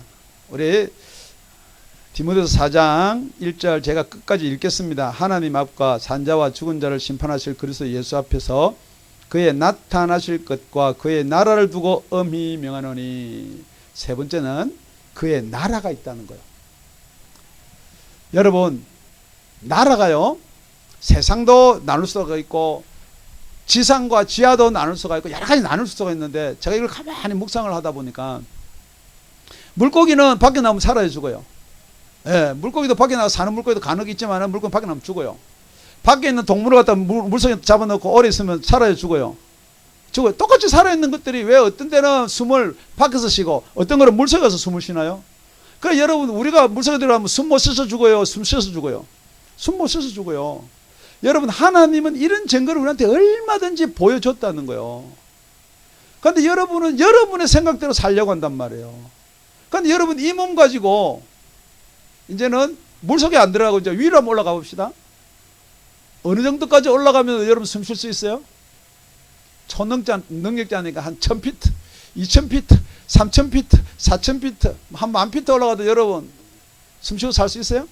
우리 디모데서 4장 1절 제가 끝까지 읽겠습니다. 하나님 앞과 산자와 죽은 자를 심판하실 그리스도 예수 앞에서 그의 나타나실 것과 그의 나라를 두고 엄히 명하노니. 세 번째는 그의 나라가 있다는 거예요. 여러분, 나라가요, 세상도 나눌 수가 있고 지상과 지하도 나눌 수가 있고 여러 가지 나눌 수가 있는데, 제가 이걸 가만히 묵상을 하다 보니까 물고기는 밖에 나오면 살아야 죽어요. 예, 물고기도 밖에 나가 사는 물고기도 간혹 있지만 물고기 밖에 나오면 죽어요. 밖에 있는 동물을 갖다 물속에 잡아넣고 오래 있으면 살아야 죽어요. 죽어요. 똑같이 살아있는 것들이 왜 어떤 때는 숨을 밖에서 쉬고 어떤 거는 물속에 가서 숨을 쉬나요? 그러니까 여러분, 우리가 물속에 들어가면 숨 못 쉬어서 죽어요? 숨 쉬어서 죽어요? 숨 못 쉬어서 죽어요. 여러분, 하나님은 이런 증거를 우리한테 얼마든지 보여줬다는 거예요. 그런데 여러분은 여러분의 생각대로 살려고 한단 말이에요. 그런데 여러분, 이 몸 가지고 이제는 물속에 안 들어가고 이제 위로 한번 올라가 봅시다. 어느 정도까지 올라가면 여러분 숨 쉴 수 있어요? 초능력자니까 한 1000피트, 2000피트, 3000피트, 4000피트, 한 10,000피트 올라가도 여러분 숨 쉬고 살 수 있어요?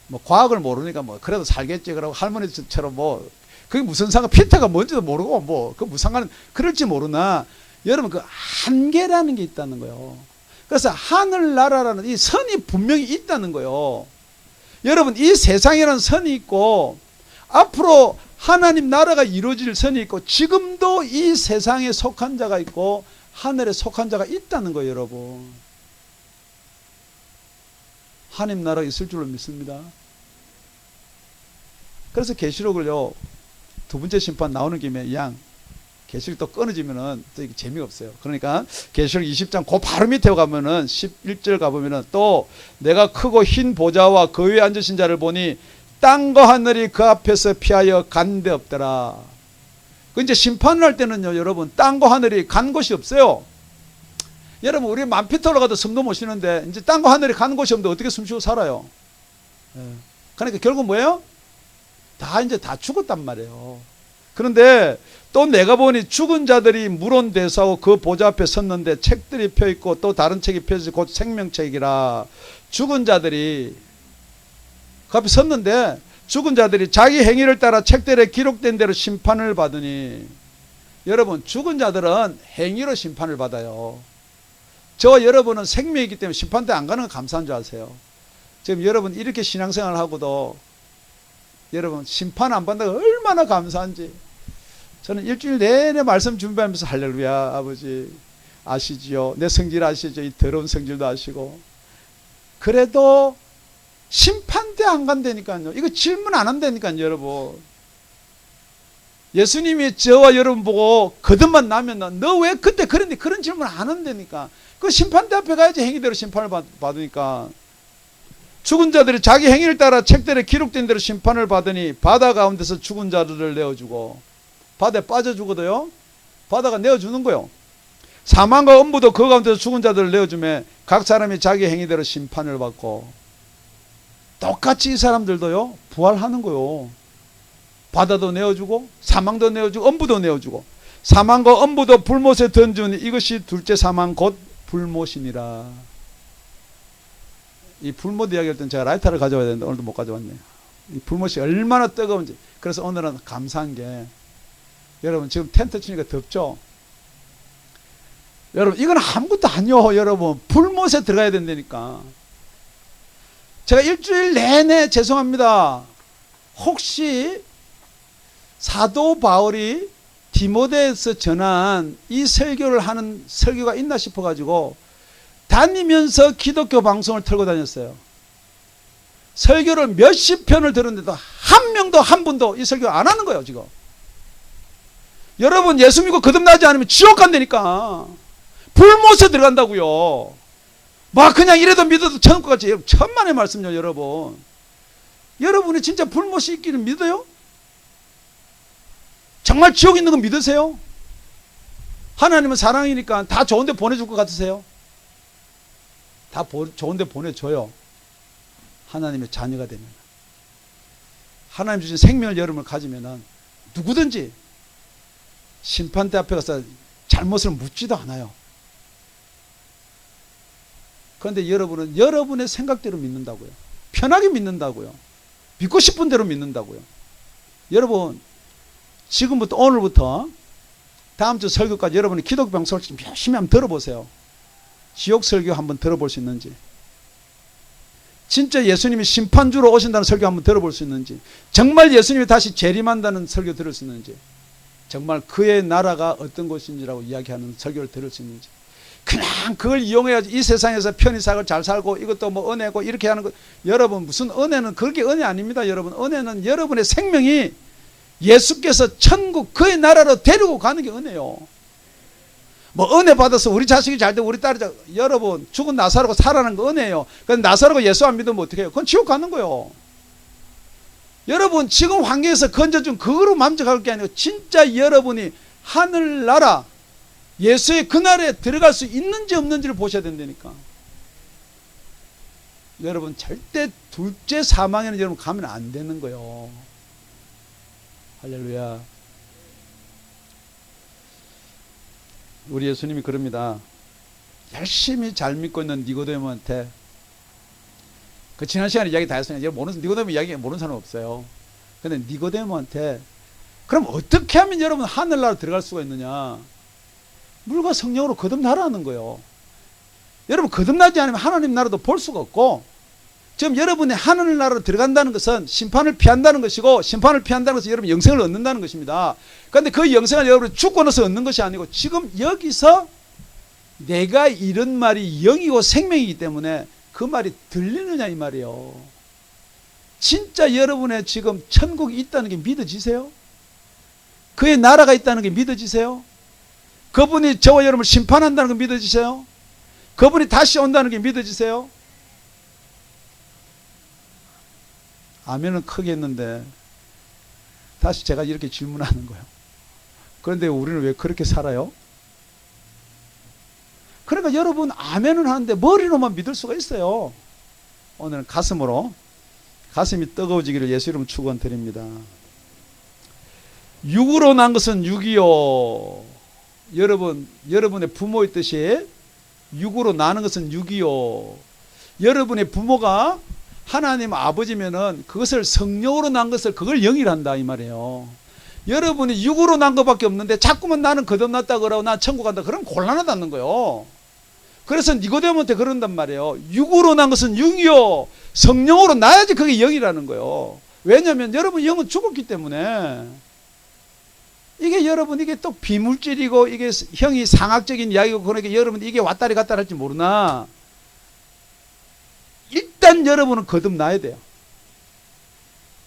뭐 과학을 모르니까 뭐 그래도 살겠지 그러고 할머니처럼 뭐 그게 무슨 상관, 피트가 뭔지도 모르고 뭐 그 무슨 상관, 그럴지 모르나 여러분 그 한계라는 게 있다는 거예요. 그래서 하늘나라라는 이 선이 분명히 있다는 거예요. 여러분, 이 세상에는 선이 있고 앞으로 하나님 나라가 이루어질 선이 있고 지금도 이 세상에 속한 자가 있고 하늘에 속한 자가 있다는 거예요, 여러분. 하나님 나라가 있을 줄로 믿습니다. 그래서 계시록을요, 두 번째 심판 나오는 김에 이양 계시록 또 끊어지면은 또 이게 재미가 없어요. 그러니까 계시록 20장 그 바로 밑에 가면은 11절 가보면은 또 내가 크고 흰 보좌와 그 위에 앉으신 자를 보니 땅과 하늘이 그 앞에서 피하여 간 데 없더라. 그 이제 심판을 할 때는요, 여러분, 땅과 하늘이 간 곳이 없어요. 여러분, 우리 10,000피트 올라가도 숨도 못 쉬는데 이제 땅과 하늘이 가는 곳이 없는데 어떻게 숨 쉬고 살아요? 그러니까 결국 뭐예요? 다 이제 다 죽었단 말이에요. 그런데 또 내가 보니 죽은 자들이 물온 대사하고 그 보좌 앞에 섰는데 책들이 펴있고 또 다른 책이 펴져 곧 생명책이라. 죽은 자들이 그 앞에 섰는데 죽은 자들이 자기 행위를 따라 책들에 기록된 대로 심판을 받으니. 여러분, 죽은 자들은 행위로 심판을 받아요. 저와 여러분은 생명이기 때문에 심판대 안 가는 건 감사한 줄 아세요? 지금 여러분 이렇게 신앙생활을 하고도 여러분 심판 안 받는다고 얼마나 감사한지. 저는 일주일 내내 말씀 준비하면서 할렐루야 아버지 아시지요? 내 성질 아시죠? 이 더러운 성질도 아시고. 그래도 심판대 안 간다니까요. 이거 질문 안 한다니까요, 여러분. 예수님이 저와 여러분 보고 거듭만 나면 너 왜 그때 그랬니? 그런 질문 안 한다니까. 그 심판대 앞에 가야지 행위대로 심판을 받으니까. 죽은 자들이 자기 행위를 따라 책들에 기록된 대로 심판을 받으니 바다 가운데서 죽은 자들을 내어주고. 바다에 빠져 죽어도요, 바다가 내어주는 거요. 사망과 엄부도 그 가운데서 죽은 자들을 내어주며 각 사람이 자기 행위대로 심판을 받고. 똑같이 이 사람들도요 부활하는 거요. 바다도 내어주고 사망도 내어주고 엄부도 내어주고. 사망과 엄부도 불못에 던지니 이것이 둘째 사망 곧 불못이니라. 이 불못 이야기할 때는 제가 라이터를 가져와야 되는데 오늘도 못 가져왔네요. 이 불못이 얼마나 뜨거운지. 그래서 오늘은 감사한 게, 여러분 지금 텐트 치니까 덥죠? 여러분 이건 아무것도 아니요. 여러분 불못에 들어가야 된다니까. 제가 일주일 내내 죄송합니다. 혹시 사도 바울이 디모데에서 전한 이 설교를 하는 설교가 있나 싶어가지고 다니면서 기독교 방송을 틀고 다녔어요. 설교를 몇십 편을 들었는데도 한 명도 한 분도 이 설교 안 하는 거예요 지금. 여러분 예수 믿고 거듭나지 않으면 지옥 간다니까. 불못에 들어간다고요. 막 그냥 이래도 믿어도 천국 같이. 천만의 말씀요 여러분. 여러분이 진짜 불못이 있기를 믿어요? 정말 지옥 있는 거 믿으세요? 하나님은 사랑이니까 다 좋은데 보내줄 것 같으세요? 다 좋은데 보내줘요. 하나님의 자녀가 되면. 하나님 주신 생명을 여러분을 가지면 누구든지 심판대 앞에 가서 잘못을 묻지도 않아요. 그런데 여러분은 여러분의 생각대로 믿는다고요. 편하게 믿는다고요. 믿고 싶은 대로 믿는다고요. 여러분 지금부터 오늘부터 다음 주 설교까지 여러분이 기독교 방송을 좀 열심히 한번 들어보세요. 지옥 설교 한번 들어볼 수 있는지, 진짜 예수님이 심판주로 오신다는 설교 한번 들어볼 수 있는지, 정말 예수님이 다시 재림한다는 설교 들을 수 있는지, 정말 그의 나라가 어떤 것인지라고 이야기하는 설교를 들을 수 있는지, 그냥 그걸 이용해야지 이 세상에서 편의사를 잘 살고 이것도 뭐 은혜고 이렇게 하는 것. 여러분 무슨 은혜는 그렇게 은혜 아닙니다. 여러분 은혜는 여러분의 생명이 예수께서 천국 그의 나라로 데리고 가는 게 은혜요. 뭐 은혜 받아서 우리 자식이 잘 되고 우리 딸이 잘, 여러분 죽은 나사로가 살아난 거 은혜예요. 근데 나사로가 예수 안 믿으면 어떻게 해요? 그건 지옥 가는 거예요. 여러분 지금 환경에서 건져준 그거로 만족할 게 아니고 진짜 여러분이 하늘나라 예수의 그날에 들어갈 수 있는지 없는지를 보셔야 된다니까. 여러분 절대 둘째 사망에는 여러분 가면 안 되는 거예요. 할렐루야. 우리 예수님이 그럽니다. 열심히 잘 믿고 있는 니고데모한테, 그 지난 시간에 이야기 다 했으니까 여러분 니고데모 이야기 모르는 사람 없어요. 근데 니고데모한테 그럼 어떻게 하면 여러분 하늘나라 들어갈 수가 있느냐? 물과 성령으로 거듭나라는 거예요. 여러분 거듭나지 않으면 하나님 나라도 볼 수가 없고, 지금 여러분이 하늘나라로 들어간다는 것은 심판을 피한다는 것이고, 심판을 피한다는 것은 여러분 영생을 얻는다는 것입니다. 그런데 그 영생을 여러분이 죽고 나서 얻는 것이 아니고 지금 여기서 내가 이런 말이 영이고 생명이기 때문에 그 말이 들리느냐 이 말이에요. 진짜 여러분의 지금 천국이 있다는 게 믿어지세요? 그의 나라가 있다는 게 믿어지세요? 그분이 저와 여러분을 심판한다는 거 믿어지세요? 그분이 다시 온다는 게 믿어지세요? 아멘은 크게 했는데 다시 제가 이렇게 질문하는 거예요. 그런데 우리는 왜 그렇게 살아요? 그러니까 여러분 아멘은 하는데 머리로만 믿을 수가 있어요. 오늘은 가슴으로, 가슴이 뜨거워지기를 예수 이름 축원드립니다. 육으로 난 것은 육이요. 여러분의 부모의 뜻이 육으로 나는 것은 육이요. 여러분의 부모가 하나님 아버지면은 그것을 성령으로 난 것을 그걸 영이란다 이 말이에요. 여러분이 육으로 난 것밖에 없는데 자꾸만 나는 거듭났다 그러고 나 천국 간다 그러면 곤란하다는 거예요. 그래서 니고데모한테 그런단 말이에요. 육으로 난 것은 육이요. 성령으로 나야지 그게 영이라는 거예요. 왜냐하면 여러분 영은 죽었기 때문에. 이게 여러분 이게 또 비물질이고 이게 형이 상학적인 이야기고 그러니까 여러분 이게 왔다리 갔다리 할지 모르나 일단 여러분은 거듭나야 돼요.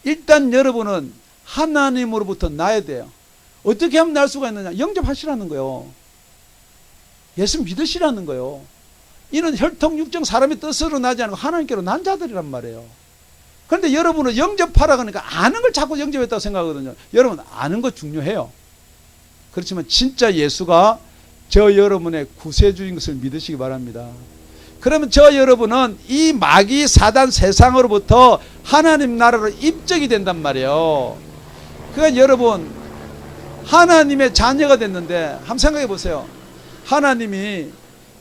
일단 여러분은 하나님으로부터 나야 돼요. 어떻게 하면 날 수가 있느냐? 영접하시라는 거예요. 예수 믿으시라는 거예요. 이는 혈통 육정 사람의 뜻으로 나지 않고 하나님께로 난 자들이란 말이에요. 그런데 여러분은 영접하라 그러니까 아는 걸 자꾸 영접했다고 생각하거든요. 여러분 아는 거 중요해요. 그렇지만 진짜 예수가 저 여러분의 구세주인 것을 믿으시기 바랍니다. 그러면 저 여러분은 이 마귀 사단 세상으로부터 하나님 나라로 입적이 된단 말이에요. 그러니까 여러분 하나님의 자녀가 됐는데 한번 생각해 보세요. 하나님이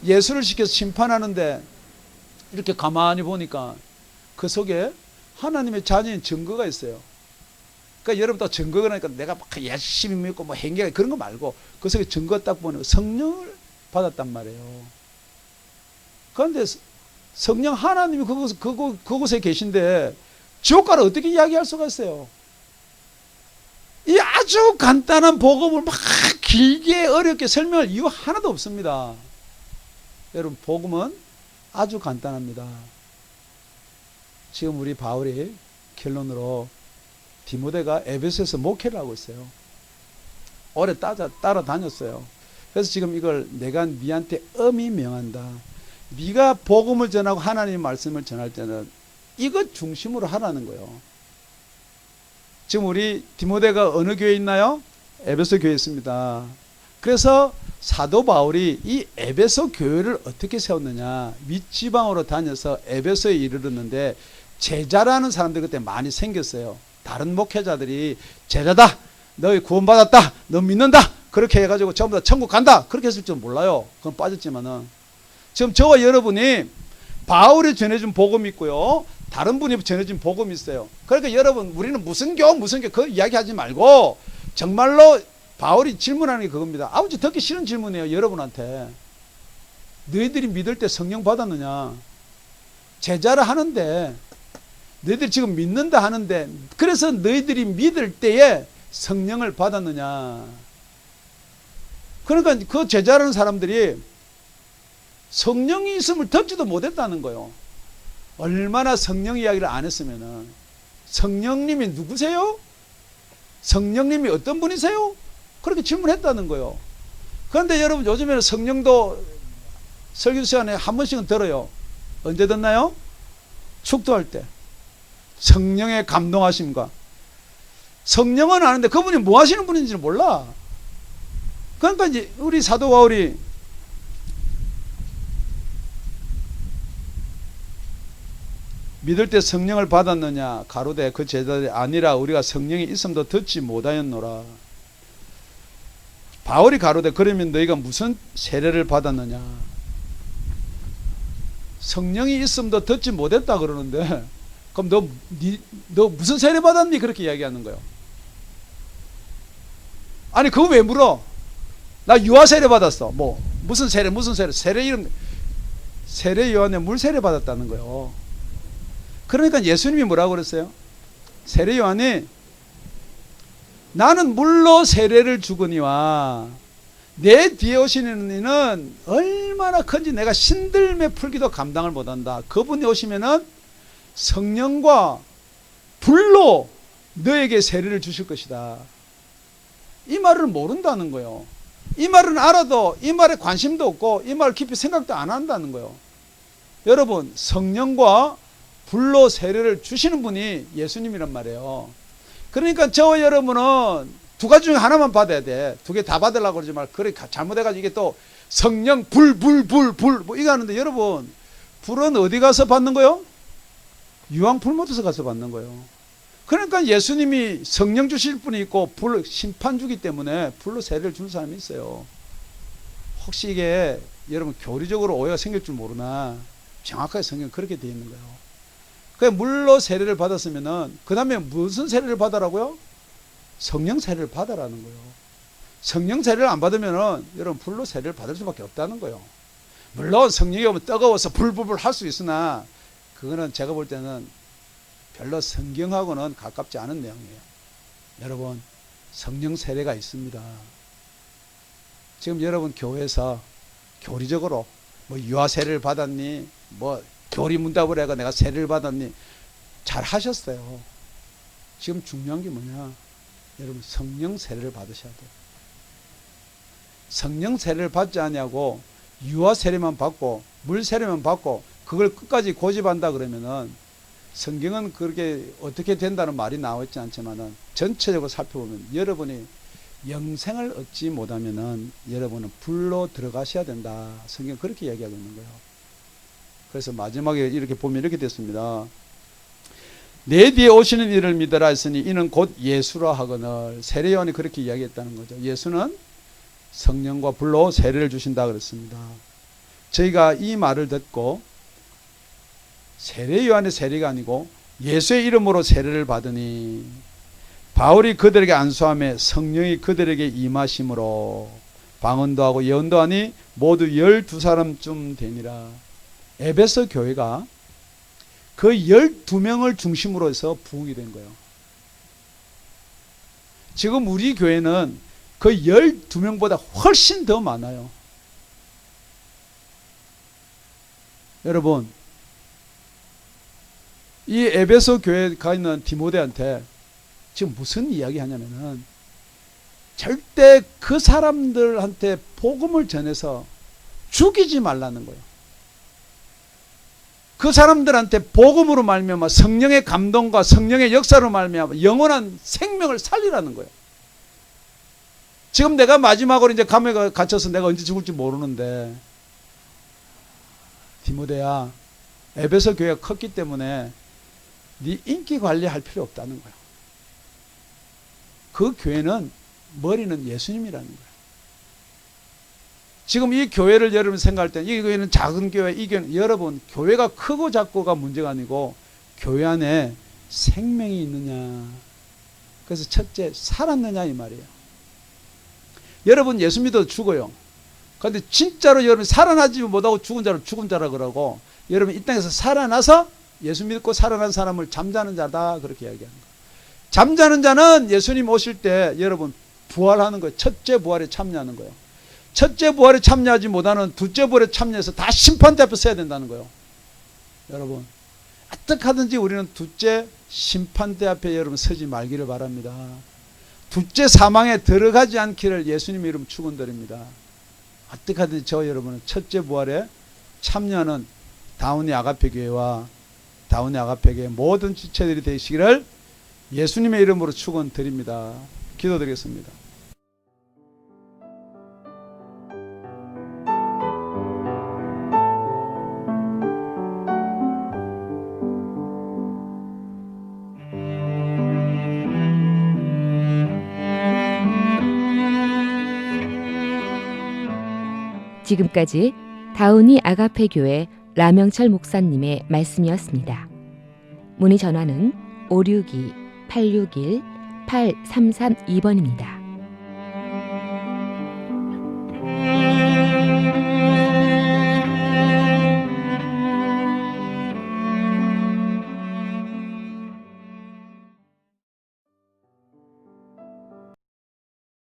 예수를 시켜서 심판하는데 이렇게 가만히 보니까 그 속에 하나님의 자녀인 증거가 있어요. 그러니까 여러분 또 증거가 나니까 내가 막 열심히 믿고 뭐 행위가 그런 거 말고 그 속에 증거 딱 보면 성령을 받았단 말이에요. 그런데 성령 하나님이 그곳에 계신데 지옥가를 어떻게 이야기할 수가 있어요? 이 아주 간단한 복음을 막 길게 어렵게 설명할 이유 하나도 없습니다. 여러분 복음은 아주 간단합니다. 지금 우리 바울이 결론으로 디모데가 에베소에서 목회를 하고 있어요. 오래 따라다녔어요. 그래서 지금 이걸 내가 네한테 엄히 명한다. 네가 복음을 전하고 하나님의 말씀을 전할 때는 이것 중심으로 하라는 거예요. 지금 우리 디모데가 어느 교회에 있나요? 에베소 교회에 있습니다. 그래서 사도 바울이 이 에베소 교회를 어떻게 세웠느냐. 윗지방으로 다녀서 에베소에 이르렀는데 제자라는 사람들이 그때 많이 생겼어요. 다른 목회자들이 제자다, 너희 구원받았다, 너 믿는다, 그렇게 해가지고 전부 다 천국 간다, 그렇게 했을 줄 몰라요. 그건 빠졌지만은 지금 저와 여러분이 바울이 전해준 복음이 있고요, 다른 분이 전해준 복음이 있어요. 그러니까 여러분 우리는 무슨 교 그 이야기하지 말고 정말로 바울이 질문하는 게 그겁니다. 아버지 듣기 싫은 질문이에요. 여러분한테 너희들이 믿을 때 성령 받았느냐. 제자를 하는데 너희들이 지금 믿는다 하는데 그래서 너희들이 믿을 때에 성령을 받았느냐. 그러니까 그 제자라는 사람들이 성령이 있음을 듣지도 못했다는 거예요. 얼마나 성령 이야기를 안 했으면은. 성령님이 누구세요? 성령님이 어떤 분이세요? 그렇게 질문했다는 거예요. 그런데 여러분 요즘에는 성령도 설교 시간에 한 번씩은 들어요. 언제 듣나요? 축도할 때. 성령의 감동하심과. 성령은 아는데 그분이 뭐 하시는 분인지는 몰라. 그러니까 이제 우리 사도 바울이 믿을 때 성령을 받았느냐. 가로되 그 제자들이 아니라 우리가 성령이 있음도 듣지 못하였노라. 바울이 가로되 그러면 너희가 무슨 세례를 받았느냐. 성령이 있음도 듣지 못했다 그러는데 그럼 너 무슨 세례 받았니? 그렇게 이야기하는 거예요. 아니 그거 왜 물어? 나 유아 세례 받았어. 뭐 무슨 세례 세례 이름 세례 요한에 물 세례 받았다는 거예요. 그러니까 예수님이 뭐라고 그랬어요? 세례 요한이 나는 물로 세례를 주거니와 내 뒤에 오시는 이는 얼마나 큰지 내가 신들매 풀기도 감당을 못한다. 그분이 오시면은 성령과 불로 너에게 세례를 주실 것이다. 이 말을 모른다는 거예요. 이 말은 알아도 이 말에 관심도 없고 이 말을 깊이 생각도 안 한다는 거예요. 여러분 성령과 불로 세례를 주시는 분이 예수님이란 말이에요. 그러니까 저와 여러분은 두 가지 중에 하나만 받아야 돼. 두 개 다 받으려고 그러지 말고 그래 잘못해가지고 이게 또 성령 불 뭐 이거 하는데 여러분 불은 어디 가서 받는 거요? 유황불못에서 가서 받는 거예요. 그러니까 예수님이 성령 주실 분이 있고 불 심판 주기 때문에 불로 세례를 주는 사람이 있어요. 혹시 이게 여러분 교리적으로 오해가 생길 줄 모르나 정확하게 성경 그렇게 되어 있는 거예요. 그 물로 세례를 받았으면은 그 다음에 무슨 세례를 받으라고요? 성령 세례를 받으라는 거예요. 성령 세례를 안 받으면은 여러분 불로 세례를 받을 수밖에 없다는 거예요. 물론 성령이 오면 뜨거워서 불불불 할 수 있으나 그거는 제가 볼 때는 별로 성경하고는 가깝지 않은 내용이에요. 여러분 성령 세례가 있습니다. 지금 여러분 교회에서 교리적으로 뭐 유아 세례를 받았니? 뭐 교리 문답을 해가 내가 세례를 받았니? 잘 하셨어요. 지금 중요한 게 뭐냐? 여러분 성령 세례를 받으셔야 돼요. 성령 세례를 받지 않냐고 유아 세례만 받고 물 세례만 받고 그걸 끝까지 고집한다 그러면은 성경은 그렇게 어떻게 된다는 말이 나와 있지 않지만은 전체적으로 살펴보면 여러분이 영생을 얻지 못하면은 여러분은 불로 들어가셔야 된다. 성경 그렇게 이야기하고 있는 거예요. 그래서 마지막에 이렇게 보면 이렇게 됐습니다. 내 뒤에 오시는 이를 믿으라 했으니 이는 곧 예수라 하거늘. 세례 요한이 그렇게 이야기했다는 거죠. 예수는 성령과 불로 세례를 주신다 그랬습니다. 저희가 이 말을 듣고 세례 요한의 세례가 아니고 예수의 이름으로 세례를 받으니 바울이 그들에게 안수하며 성령이 그들에게 임하심으로 방언도 하고 예언도 하니 모두 12사람쯤 되니라. 에베소 교회가 그 12명을 중심으로 해서 부흥이 된 거예요. 지금 우리 교회는 그 12명보다 훨씬 더 많아요. 여러분, 이 에베소 교회에 가 있는 디모데한테 지금 무슨 이야기 하냐면은 절대 그 사람들한테 복음을 전해서 죽이지 말라는 거예요. 그 사람들한테 복음으로 말미암아 성령의 감동과 성령의 역사로 말미암아 영원한 생명을 살리라는 거예요. 지금 내가 마지막으로 이제 감옥에 갇혀서 내가 언제 죽을지 모르는데, 디모데야, 에베소 교회가 컸기 때문에 네 인기 관리할 필요 없다는 거예요. 그 교회는 머리는 예수님이라는 거예요. 지금 이 교회를 여러분 생각할 때, 이 교회는 작은 교회, 이 교회는, 여러분, 교회가 크고 작고가 문제가 아니고 교회 안에 생명이 있느냐. 그래서 첫째, 살았느냐 이 말이에요. 여러분 예수 믿어도 죽어요. 그런데 진짜로 여러분 살아나지 못하고 죽은 자를 죽은 자라 그러고, 여러분 이 땅에서 살아나서 예수 믿고 살아난 사람을 잠자는 자다, 그렇게 이야기하는 거예요. 잠자는 자는 예수님 오실 때 여러분 부활하는 거예요. 첫째 부활에 참여하는 거예요. 첫째 부활에 참여하지 못하는 둘째 부활에 참여해서 다 심판대 앞에 서야 된다는 거예요. 여러분 어떻게 하든지 우리는 둘째 심판대 앞에 여러분 서지 말기를 바랍니다. 둘째 사망에 들어가지 않기를 예수님 이름 축원드립니다. 어떻게 하든지 저 여러분은 첫째 부활에 참여하는 다운이 아가페 교회와 다운이 아가페 교회 모든 지체들이 되시기를 예수님의 이름으로 축원드립니다. 기도드리겠습니다. 지금까지 다운이 아가페 교회 라명철 목사님의 말씀이었습니다. 문의 전화는 562-861-8332번입니다.